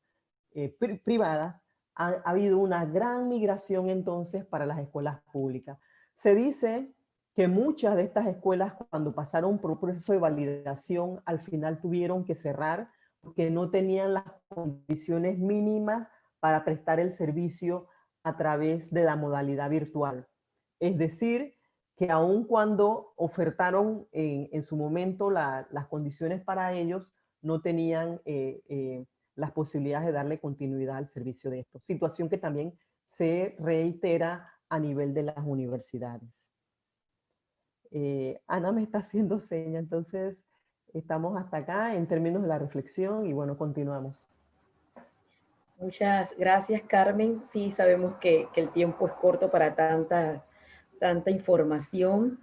privadas. Ha habido una gran migración entonces para las escuelas públicas. Se dice que muchas de estas escuelas, cuando pasaron por un proceso de validación, al final tuvieron que cerrar porque no tenían las condiciones mínimas para prestar el servicio a través de la modalidad virtual. Es decir, que aun cuando ofertaron en su momento las condiciones para ellos, no tenían las posibilidades de darle continuidad al servicio de esto. Situación que también se reitera a nivel de las universidades. Ana me está haciendo seña, entonces estamos hasta acá en términos de la reflexión y bueno, continuamos. Muchas gracias, Carmen. Sí, sabemos que el tiempo es corto para tanta información.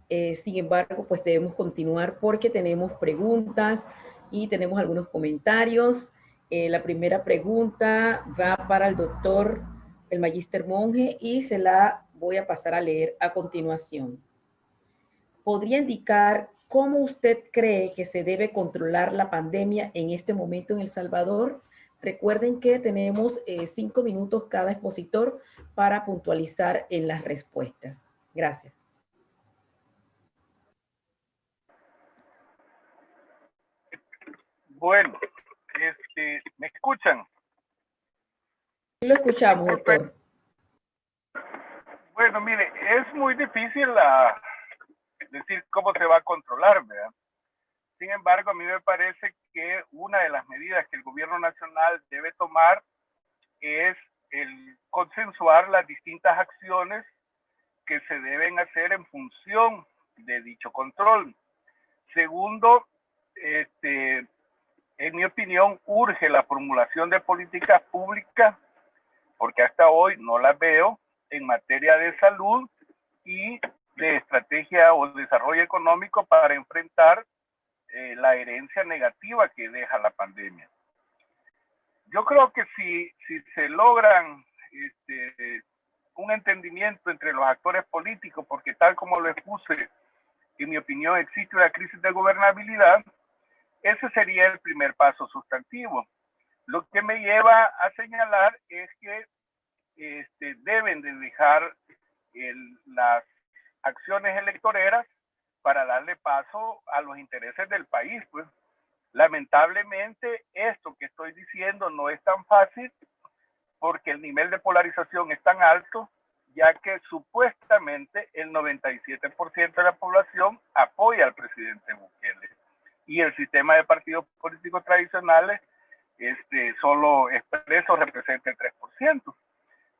Sin embargo, pues debemos continuar porque tenemos preguntas y tenemos algunos comentarios. La primera pregunta va para el doctor, el magíster Monge, y se la voy a pasar a leer a continuación. ¿Podría indicar cómo usted cree que se debe controlar la pandemia en este momento en El Salvador? Recuerden que tenemos 5 minutos cada expositor para puntualizar en las respuestas. Gracias. Bueno, ¿me escuchan? Sí, lo escuchamos, doctor. Bueno, mire, es muy difícil decir cómo se va a controlar, ¿verdad? Sin embargo, a mí me parece que una de las medidas que el gobierno nacional debe tomar es el consensuar las distintas acciones que se deben hacer en función de dicho control. Segundo, en mi opinión, urge la formulación de políticas públicas, porque hasta hoy no las veo, en materia de salud y de estrategia o desarrollo económico para enfrentar la herencia negativa que deja la pandemia. Yo creo que si se logran un entendimiento entre los actores políticos, porque tal como lo expuse, en mi opinión existe una crisis de gobernabilidad, ese sería el primer paso sustantivo. Lo que me lleva a señalar es que deben de dejar las acciones electoreras para darle paso a los intereses del país, pues. Lamentablemente, esto que estoy diciendo no es tan fácil porque el nivel de polarización es tan alto, ya que supuestamente el 97% de la población apoya al presidente Bukele. Y el sistema de partidos políticos tradicionales solo expreso representa el 3%.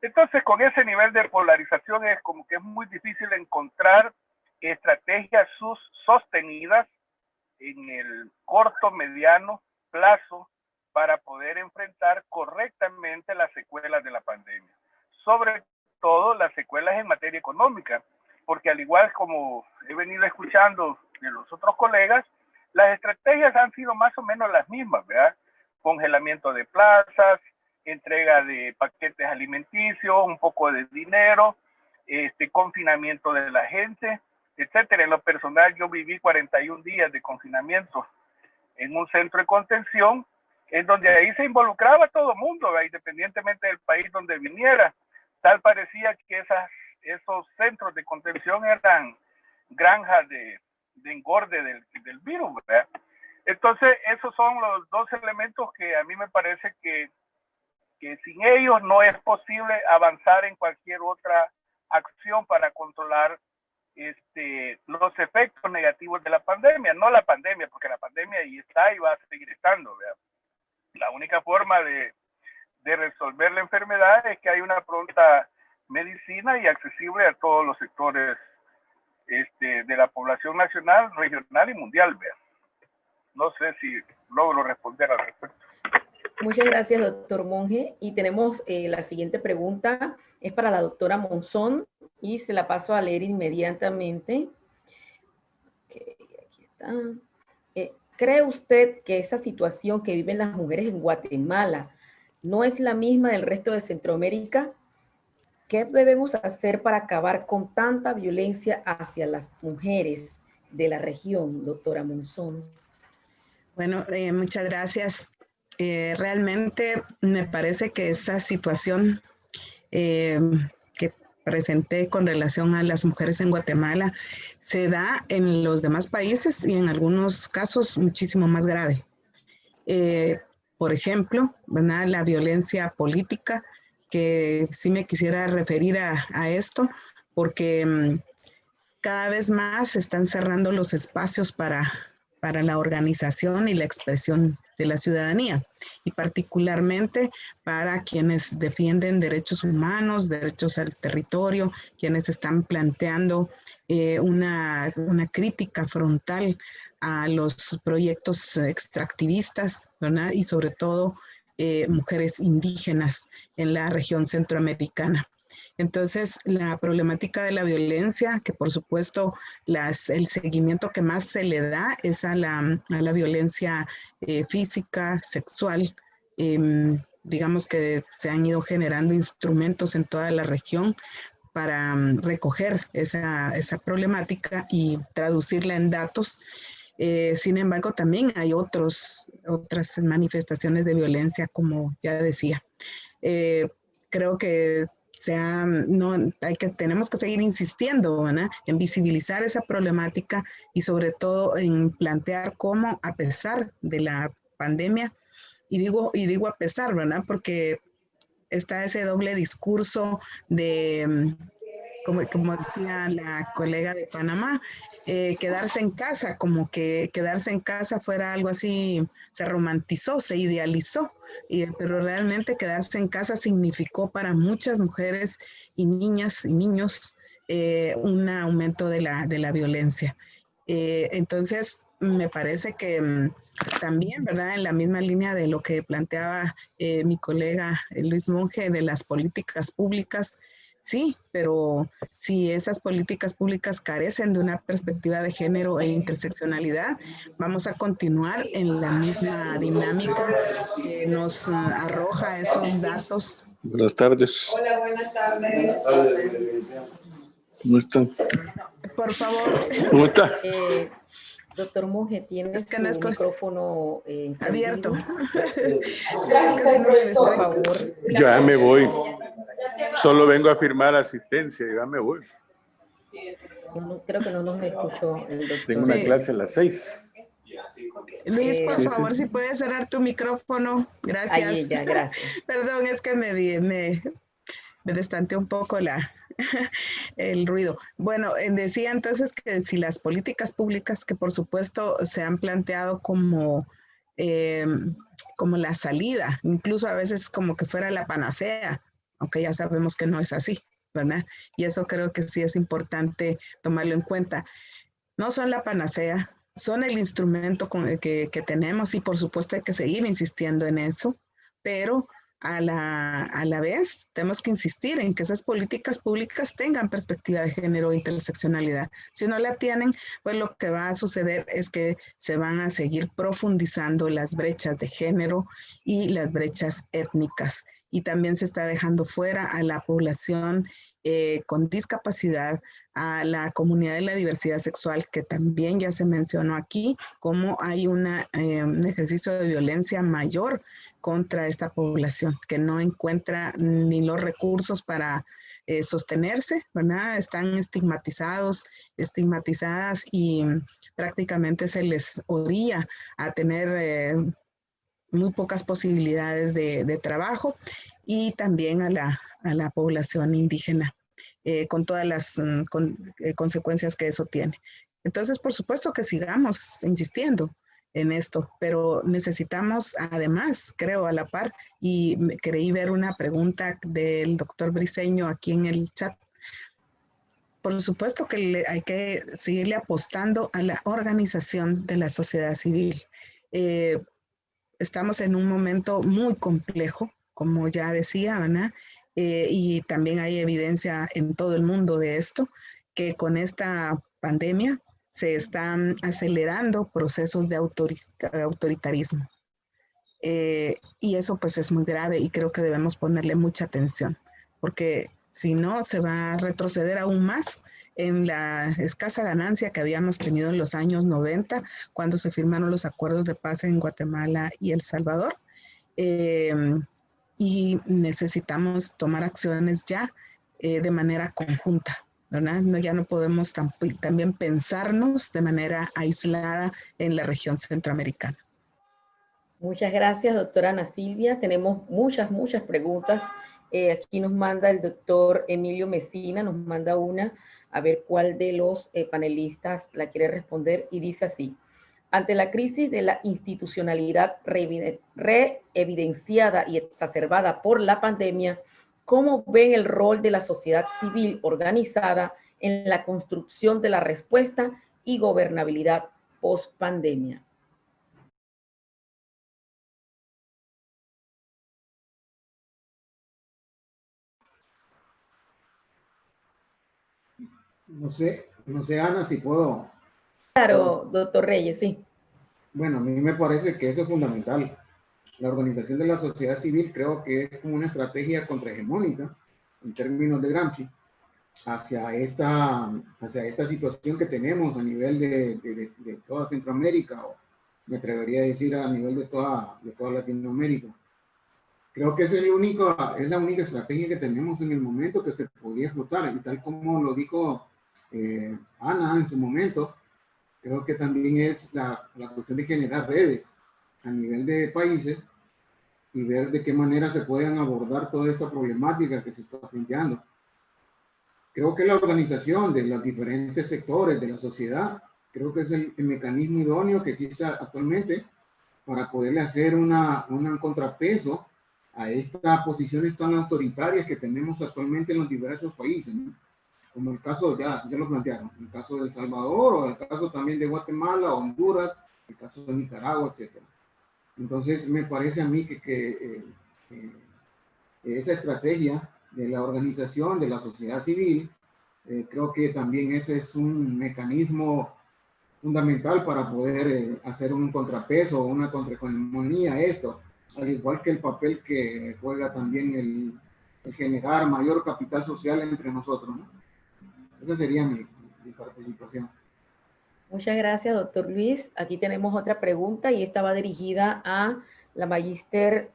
Entonces, con ese nivel de polarización es como que es muy difícil encontrar estrategias sostenidas en el corto, mediano plazo para poder enfrentar correctamente las secuelas de la pandemia. Sobre todo las secuelas en materia económica, porque al igual como he venido escuchando de los otros colegas, las estrategias han sido más o menos las mismas, ¿verdad? Congelamiento de plazas, entrega de paquetes alimenticios, un poco de dinero, confinamiento de la gente, etcétera. En lo personal, yo viví 41 días de confinamiento en un centro de contención, en donde ahí se involucraba todo el mundo, ¿verdad? Independientemente del país donde viniera. Tal parecía que esos centros de contención eran granjas de engorde del virus, ¿verdad? Entonces, esos son los dos elementos que a mí me parece que sin ellos no es posible avanzar en cualquier otra acción para controlar los efectos negativos de la pandemia. No la pandemia, porque la pandemia ahí está y va a seguir estando, ¿verdad? La única forma de resolver la enfermedad es que hay una pronta medicina y accesible a todos los sectores de la población nacional, regional y mundial, ¿verdad? No sé si logro responder al respecto. Muchas gracias, doctor Monge. Y tenemos la siguiente pregunta, es para la doctora Monzón, y se la paso a leer inmediatamente. Okay, aquí está. ¿Cree usted que esa situación que viven las mujeres en Guatemala no es la misma del resto de Centroamérica? ¿Qué debemos hacer para acabar con tanta violencia hacia las mujeres de la región, doctora Monzón? Bueno, muchas gracias. Realmente me parece que esa situación que presenté con relación a las mujeres en Guatemala se da en los demás países y en algunos casos muchísimo más grave. Por ejemplo, ¿verdad? La violencia política, que sí me quisiera referir a esto, porque cada vez más se están cerrando los espacios para la organización y la expresión de la ciudadanía, y particularmente para quienes defienden derechos humanos, derechos al territorio, quienes están planteando una crítica frontal a los proyectos extractivistas, ¿verdad? Y sobre todo mujeres indígenas en la región centroamericana. Entonces, la problemática de la violencia, que por supuesto el seguimiento que más se le da es a la violencia física, sexual. Digamos que se han ido generando instrumentos en toda la región para recoger esa problemática y traducirla en datos. Sin embargo, también hay otras manifestaciones de violencia, como ya decía. Creo que tenemos que seguir insistiendo, ¿verdad? En visibilizar esa problemática y sobre todo en plantear cómo, a pesar de la pandemia, y digo a pesar, ¿verdad? Porque está ese doble discurso de, como decía la colega de Panamá, quedarse en casa, como que quedarse en casa fuera algo así, se romantizó, se idealizó, pero realmente quedarse en casa significó para muchas mujeres y niñas y niños un aumento de la violencia. Entonces, me parece que también, ¿verdad? En la misma línea de lo que planteaba mi colega Luis Monge de las políticas públicas, sí, pero si esas políticas públicas carecen de una perspectiva de género e interseccionalidad, vamos a continuar en la misma dinámica que nos arroja esos datos. Buenas tardes. Hola, buenas tardes. ¿Cómo están? Por favor. ¿Cómo está? Doctor Monge, tiene su micrófono abierto. Por favor. Ya me voy. Solo vengo a firmar asistencia y ya me voy. Creo que no nos escuchó el doctor. Tengo una clase a las 6. Luis, por favor, si puedes cerrar tu micrófono. Gracias. Ahí ya, gracias. Perdón, es que me destanteé un poco el ruido. Bueno, decía entonces que si las políticas públicas, que por supuesto se han planteado como la salida, incluso a veces como que fuera la panacea, aunque ya sabemos que no es así, ¿verdad? Y eso creo que sí es importante tomarlo en cuenta. No son la panacea, son el instrumento que tenemos y por supuesto hay que seguir insistiendo en eso, pero a la vez tenemos que insistir en que esas políticas públicas tengan perspectiva de género e interseccionalidad. Si no la tienen, pues lo que va a suceder es que se van a seguir profundizando las brechas de género y las brechas étnicas. Y también se está dejando fuera a la población con discapacidad, a la comunidad de la diversidad sexual, que también ya se mencionó aquí, como hay un ejercicio de violencia mayor contra esta población, que no encuentra ni los recursos para sostenerse, ¿verdad? Están estigmatizadas y prácticamente se les orilla a tener muy pocas posibilidades de trabajo, y también a la población indígena, con todas las consecuencias que eso tiene. Entonces, por supuesto que sigamos insistiendo en esto, pero necesitamos además, creo, a la par, y creí ver una pregunta del doctor Briceño aquí en el chat. Por supuesto que hay que seguirle apostando a la organización de la sociedad civil. Estamos en un momento muy complejo, como ya decía, ¿verdad? Y también hay evidencia en todo el mundo de esto, que con esta pandemia se están acelerando procesos de autoritarismo. Y eso pues es muy grave y creo que debemos ponerle mucha atención, porque si no se va a retroceder aún más en la escasa ganancia que habíamos tenido en los años 90, cuando se firmaron los acuerdos de paz en Guatemala y El Salvador. Y necesitamos tomar acciones ya de manera conjunta, ¿verdad? Ya no podemos también pensarnos de manera aislada en la región centroamericana. Muchas gracias, doctora Ana Silvia. Tenemos muchas preguntas. Aquí nos manda el doctor Emilio Mesina, nos manda una, a ver cuál de los panelistas la quiere responder, y dice así: ante la crisis de la institucionalidad reevidenciada y exacerbada por la pandemia, ¿cómo ven el rol de la sociedad civil organizada en la construcción de la respuesta y gobernabilidad post-pandemia? No sé, Ana, si puedo. Claro, doctor Reyes, sí. Bueno, a mí me parece que eso es fundamental. La organización de la sociedad civil creo que es como una estrategia contrahegemónica, en términos de Gramsci, hacia esta situación que tenemos a nivel de toda Centroamérica, o me atrevería a decir a nivel de toda Latinoamérica. Creo que es la única estrategia que tenemos en el momento que se podría explotar, y tal como lo dijo Ana en su momento, creo que también es la cuestión de generar redes a nivel de países y ver de qué manera se pueden abordar toda esta problemática que se está planteando. Creo que la organización de los diferentes sectores de la sociedad, creo que es el mecanismo idóneo que existe actualmente para poderle hacer un contrapeso a estas posiciones tan autoritarias que tenemos actualmente en los diversos países, ¿no? Como el caso, ya lo plantearon, el caso de El Salvador, o el caso también de Guatemala, Honduras, el caso de Nicaragua, etc. Entonces, me parece a mí que esa estrategia de la organización de la sociedad civil, creo que también ese es un mecanismo fundamental para poder hacer un contrapeso o una contrahegemonía a esto, al igual que el papel que juega también el generar mayor capital social entre nosotros, ¿no? Esa sería mi participación. Muchas gracias, doctor Luis. Aquí tenemos otra pregunta y esta va dirigida a la magíster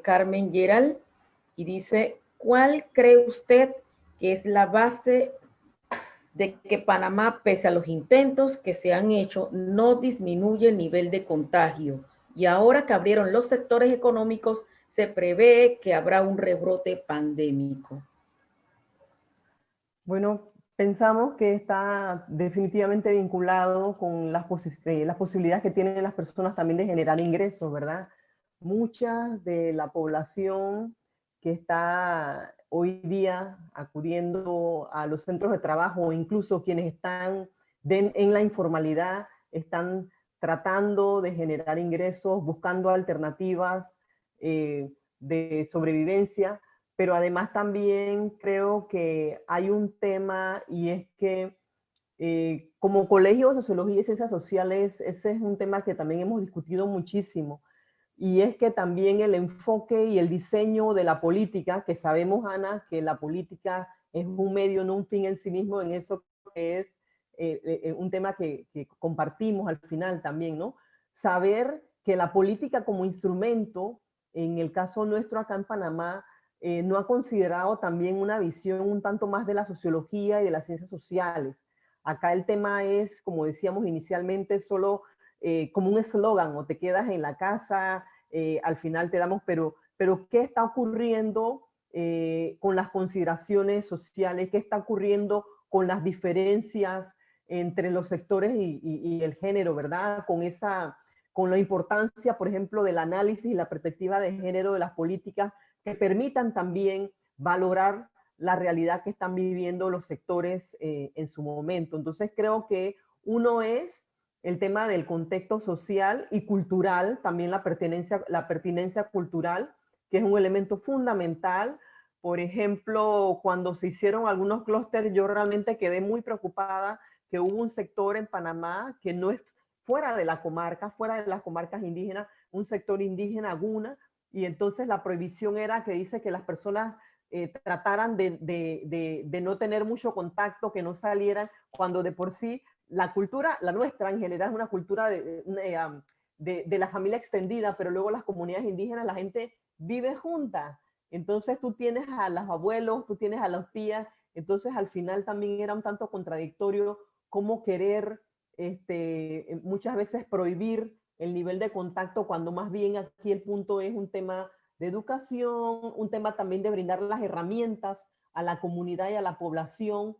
Carmen Gerald, y dice: ¿cuál cree usted que es la base de que Panamá, pese a los intentos que se han hecho, no disminuye el nivel de contagio? Y ahora que abrieron los sectores económicos, se prevé que habrá un rebrote pandémico. Bueno, pensamos que está definitivamente vinculado con las posibilidades que tienen las personas también de generar ingresos, ¿verdad? Mucha de la población que está hoy día acudiendo a los centros de trabajo, o incluso quienes están en la informalidad, están tratando de generar ingresos, buscando alternativas de sobrevivencia, pero además también creo que hay un tema, y es que como Colegio de Sociología y Ciencias Sociales, ese es un tema que también hemos discutido muchísimo, y es que también el enfoque y el diseño de la política, que sabemos, Ana, que la política es un medio, no un fin en sí mismo, en eso que es un tema que compartimos al final también, ¿no? Saber que la política como instrumento, en el caso nuestro acá en Panamá, no ha considerado también una visión un tanto más de la sociología y de las ciencias sociales. Acá el tema es, como decíamos inicialmente, solo como un eslogan, o te quedas en la casa, al final te damos, pero ¿qué está ocurriendo con las consideraciones sociales? ¿Qué está ocurriendo con las diferencias entre los sectores y el género, ¿verdad? Con la importancia, por ejemplo, del análisis y la perspectiva de género de las políticas que permitan también valorar la realidad que están viviendo los sectores en su momento. Entonces creo que uno es el tema del contexto social y cultural, también la pertinencia cultural, que es un elemento fundamental. Por ejemplo, cuando se hicieron algunos clústeres, yo realmente quedé muy preocupada que hubo un sector en Panamá que no es fuera de la comarca, fuera de las comarcas indígenas, un sector indígena, Guna, y entonces la prohibición era que dice que las personas trataran de no tener mucho contacto, que no salieran, cuando de por sí la cultura, la nuestra en general es una cultura de la familia extendida, pero luego las comunidades indígenas, la gente vive junta. Entonces tú tienes a los abuelos, tú tienes a las tías, entonces al final también era un tanto contradictorio cómo querer muchas veces prohibir el nivel de contacto, cuando más bien aquí el punto es un tema de educación, un tema también de brindar las herramientas a la comunidad y a la población,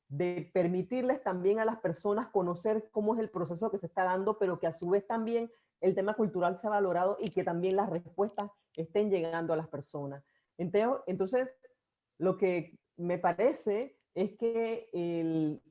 de permitirles también a las personas conocer cómo es el proceso que se está dando, pero que a su vez también el tema cultural se ha valorado y que también las respuestas estén llegando a las personas. Entonces lo que me parece es que el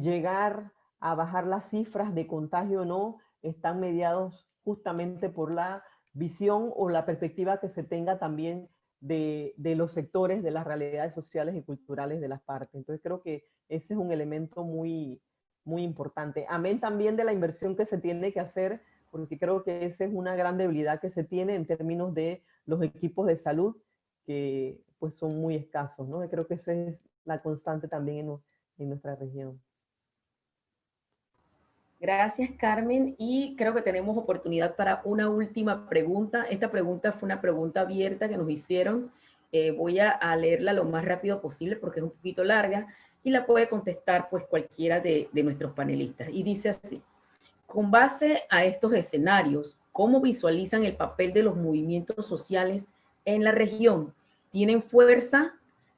llegar a bajar las cifras de contagio o no, están mediados justamente por la visión o la perspectiva que se tenga también de los sectores, de las realidades sociales y culturales de las partes. Entonces creo que ese es un elemento muy, muy importante. Amén también de la inversión que se tiene que hacer, porque creo que esa es una gran debilidad que se tiene en términos de los equipos de salud, que pues son muy escasos, ¿no? Y creo que esa es la constante también en nuestra región. Gracias, Carmen. Y creo que tenemos oportunidad para una última pregunta. Esta pregunta fue una pregunta abierta que nos hicieron. Voy a leerla lo más rápido posible porque es un poquito larga y la puede contestar pues cualquiera de nuestros panelistas. Y dice así: con base a estos escenarios, ¿cómo visualizan el papel de los movimientos sociales en la región? ¿Tienen fuerza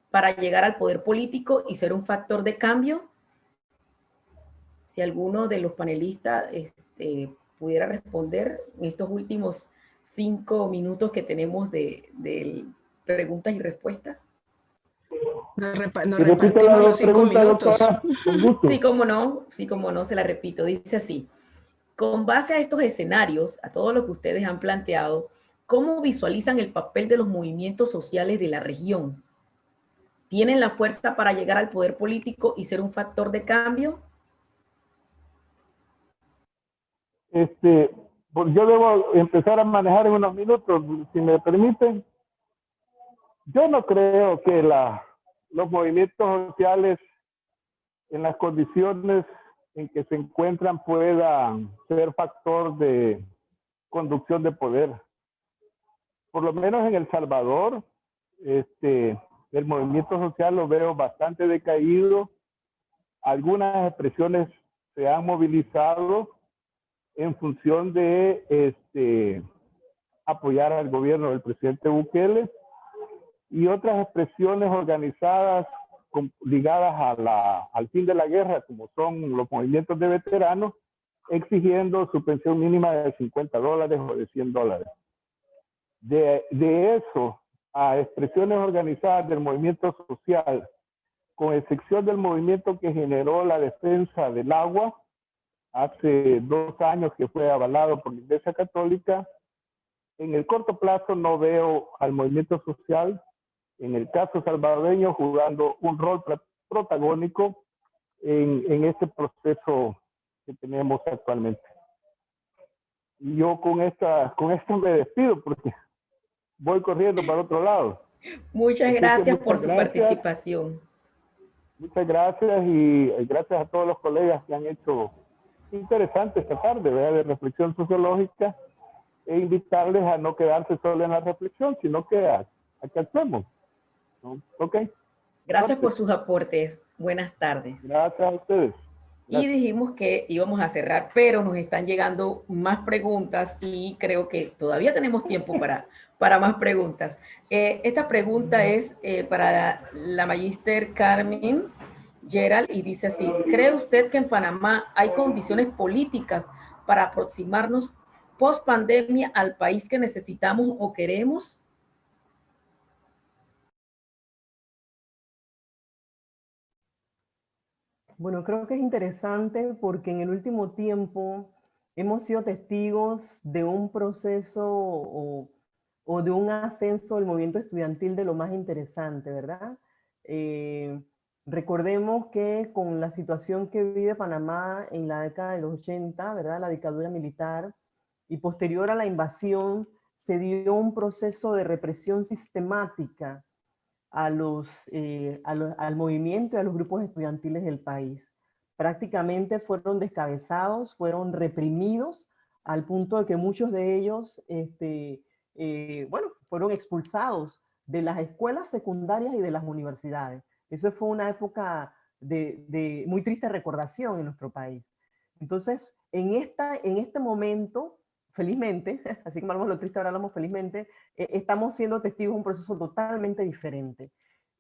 para llegar al poder político y ser un factor de cambio? Si alguno de los panelistas pudiera responder en estos últimos 5 minutos que tenemos de preguntas y respuestas. Nos repartimos los 5 minutos. Sí, cómo no, se la repito. Dice así: con base a estos escenarios, a todo lo que ustedes han planteado, ¿cómo visualizan el papel de los movimientos sociales de la región? ¿Tienen la fuerza para llegar al poder político y ser un factor de cambio? Pues yo debo empezar a manejar en unos minutos, si me permiten. Yo no creo que los movimientos sociales en las condiciones en que se encuentran puedan ser factor de conducción de poder. Por lo menos en El Salvador, el movimiento social lo veo bastante decaído. Algunas expresiones se han movilizado en función de apoyar al gobierno del presidente Bukele, y otras expresiones organizadas ligadas al fin de la guerra, como son los movimientos de veteranos, exigiendo su pensión mínima de $50 o de $100. De eso a expresiones organizadas del movimiento social, con excepción del movimiento que generó la defensa del agua hace 2 años, que fue avalado por la Iglesia Católica, en el corto plazo no veo al movimiento social, en el caso salvadoreño, jugando un rol protagónico en este proceso que tenemos actualmente. Y yo con esto me despido porque voy corriendo para otro lado. Muchas gracias por su participación. Muchas gracias y gracias a todos los colegas que han hecho interesante esta tarde, ¿verdad?, de reflexión sociológica, e invitarles a no quedarse solo en la reflexión, sino que a que actuemos, ¿no? Ok. Gracias por sus aportes. Buenas tardes. Gracias a ustedes. Y dijimos que íbamos a cerrar, pero nos están llegando más preguntas y creo que todavía tenemos tiempo para más preguntas. Esta pregunta es para la magíster Carmen Gerald y dice así: ¿cree usted que en Panamá hay condiciones políticas para aproximarnos post pandemia al país que necesitamos o queremos? Bueno, creo que es interesante porque en el último tiempo hemos sido testigos de un proceso o de un ascenso del movimiento estudiantil de lo más interesante, ¿verdad? Recordemos que con la situación que vive Panamá en la década de los 80, ¿verdad?, la dictadura militar, y posterior a la invasión, se dio un proceso de represión sistemática al movimiento y a los grupos estudiantiles del país. Prácticamente fueron descabezados, fueron reprimidos, al punto de que muchos de ellos fueron expulsados de las escuelas secundarias y de las universidades. Eso fue una época de muy triste recordación en nuestro país. Entonces, en este momento, felizmente, así como hablamos lo triste, ahora hablamos felizmente, estamos siendo testigos de un proceso totalmente diferente.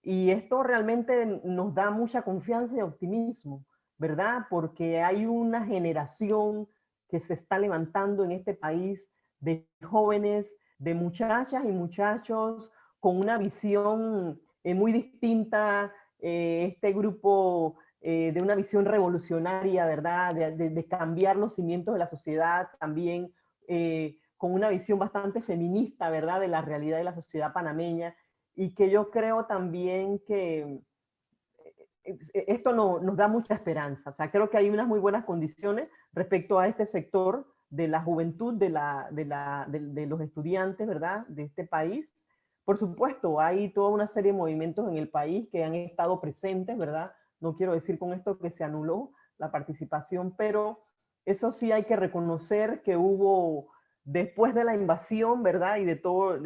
Y esto realmente nos da mucha confianza y optimismo, ¿verdad? Porque hay una generación que se está levantando en este país de jóvenes, de muchachas y muchachos con una visión muy distinta, este grupo de una visión revolucionaria, ¿verdad? De cambiar los cimientos de la sociedad también, con una visión bastante feminista, ¿verdad?, de la realidad de la sociedad panameña, y que yo creo también que esto nos da mucha esperanza. O sea, creo que hay unas muy buenas condiciones respecto a este sector de la juventud, de los estudiantes, ¿verdad?, de este país. Por supuesto, hay toda una serie de movimientos en el país que han estado presentes, ¿verdad? No quiero decir con esto que se anuló la participación, pero eso sí hay que reconocer que hubo, después de la invasión, ¿verdad?, y de toda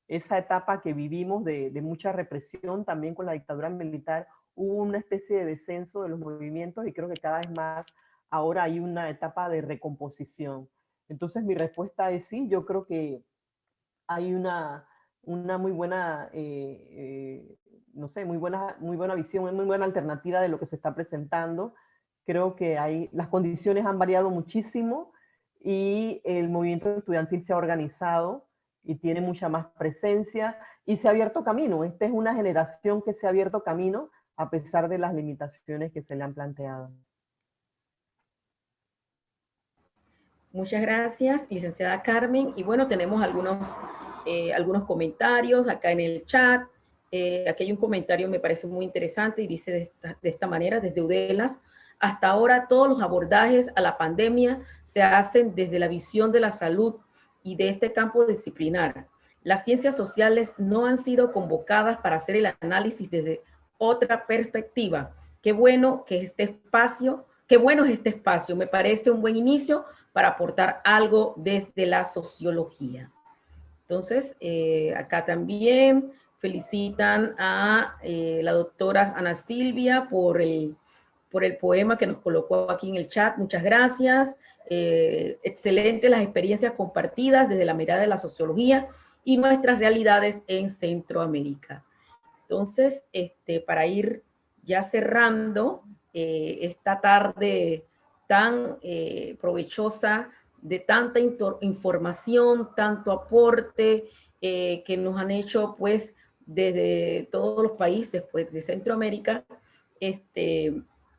esa etapa que vivimos de mucha represión, también con la dictadura militar, hubo una especie de descenso de los movimientos, y creo que cada vez más ahora hay una etapa de recomposición. Entonces mi respuesta es sí, yo creo que hay una muy buena, no sé, muy buena visión, muy buena alternativa de lo que se está presentando. Creo que las condiciones han variado muchísimo y el movimiento estudiantil se ha organizado y tiene mucha más presencia y se ha abierto camino. Esta es una generación que se ha abierto camino a pesar de las limitaciones que se le han planteado. Muchas gracias, licenciada Carmen. Y bueno, tenemos algunos comentarios acá en el chat. Aquí hay un comentario que me parece muy interesante y dice de esta manera: desde UDELAS, hasta ahora todos los abordajes a la pandemia se hacen desde la visión de la salud y de este campo disciplinar. Las ciencias sociales no han sido convocadas para hacer el análisis desde otra perspectiva. Qué bueno que qué bueno es este espacio. Me parece un buen inicio para aportar algo desde la sociología. Entonces, acá también felicitan a la doctora Ana Silvia por el poema que nos colocó aquí en el chat. Muchas gracias. Excelente las experiencias compartidas desde la mirada de la sociología y nuestras realidades en Centroamérica. Entonces, para ir ya cerrando esta tarde tan provechosa, de tanta información, tanto aporte que nos han hecho pues desde todos los países pues de Centroamérica,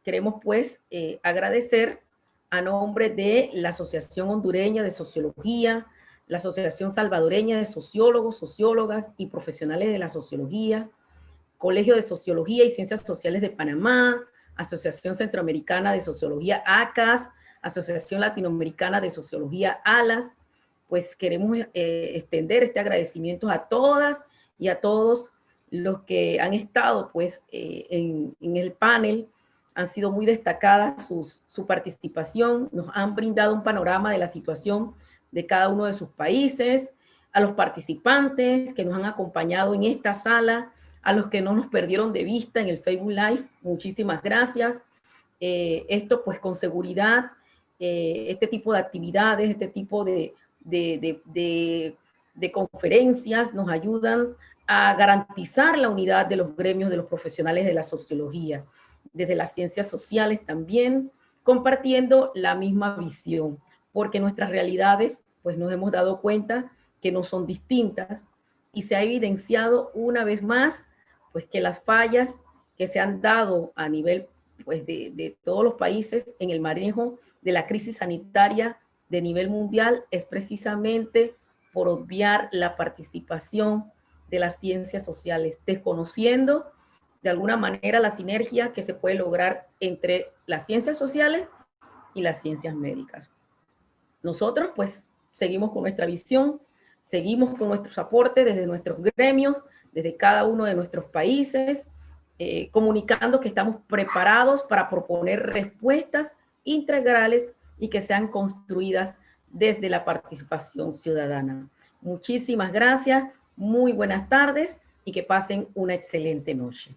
queremos pues agradecer a nombre de la Asociación Hondureña de Sociología, la Asociación Salvadoreña de Sociólogos, Sociólogas y Profesionales de la Sociología, Colegio de Sociología y Ciencias Sociales de Panamá, Asociación Centroamericana de Sociología ACAS, Asociación Latinoamericana de Sociología ALAS. Pues queremos extender este agradecimiento a todas y a todos los que han estado pues en el panel. Han sido muy destacadas su participación, nos han brindado un panorama de la situación de cada uno de sus países, a los participantes que nos han acompañado en esta sala, a los que no nos perdieron de vista en el Facebook Live, muchísimas gracias. Esto pues con seguridad, este tipo de actividades, este tipo de conferencias nos ayudan a garantizar la unidad de los gremios de los profesionales de la sociología, desde las ciencias sociales también, compartiendo la misma visión, porque nuestras realidades pues nos hemos dado cuenta que no son distintas y se ha evidenciado una vez más pues que las fallas que se han dado a nivel pues de todos los países en el manejo de la crisis sanitaria de nivel mundial es precisamente por obviar la participación de las ciencias sociales, desconociendo de alguna manera la sinergia que se puede lograr entre las ciencias sociales y las ciencias médicas. Nosotros pues seguimos con nuestra visión, seguimos con nuestros aportes desde nuestros gremios, desde cada uno de nuestros países, comunicando que estamos preparados para proponer respuestas integrales y que sean construidas desde la participación ciudadana. Muchísimas gracias, muy buenas tardes y que pasen una excelente noche.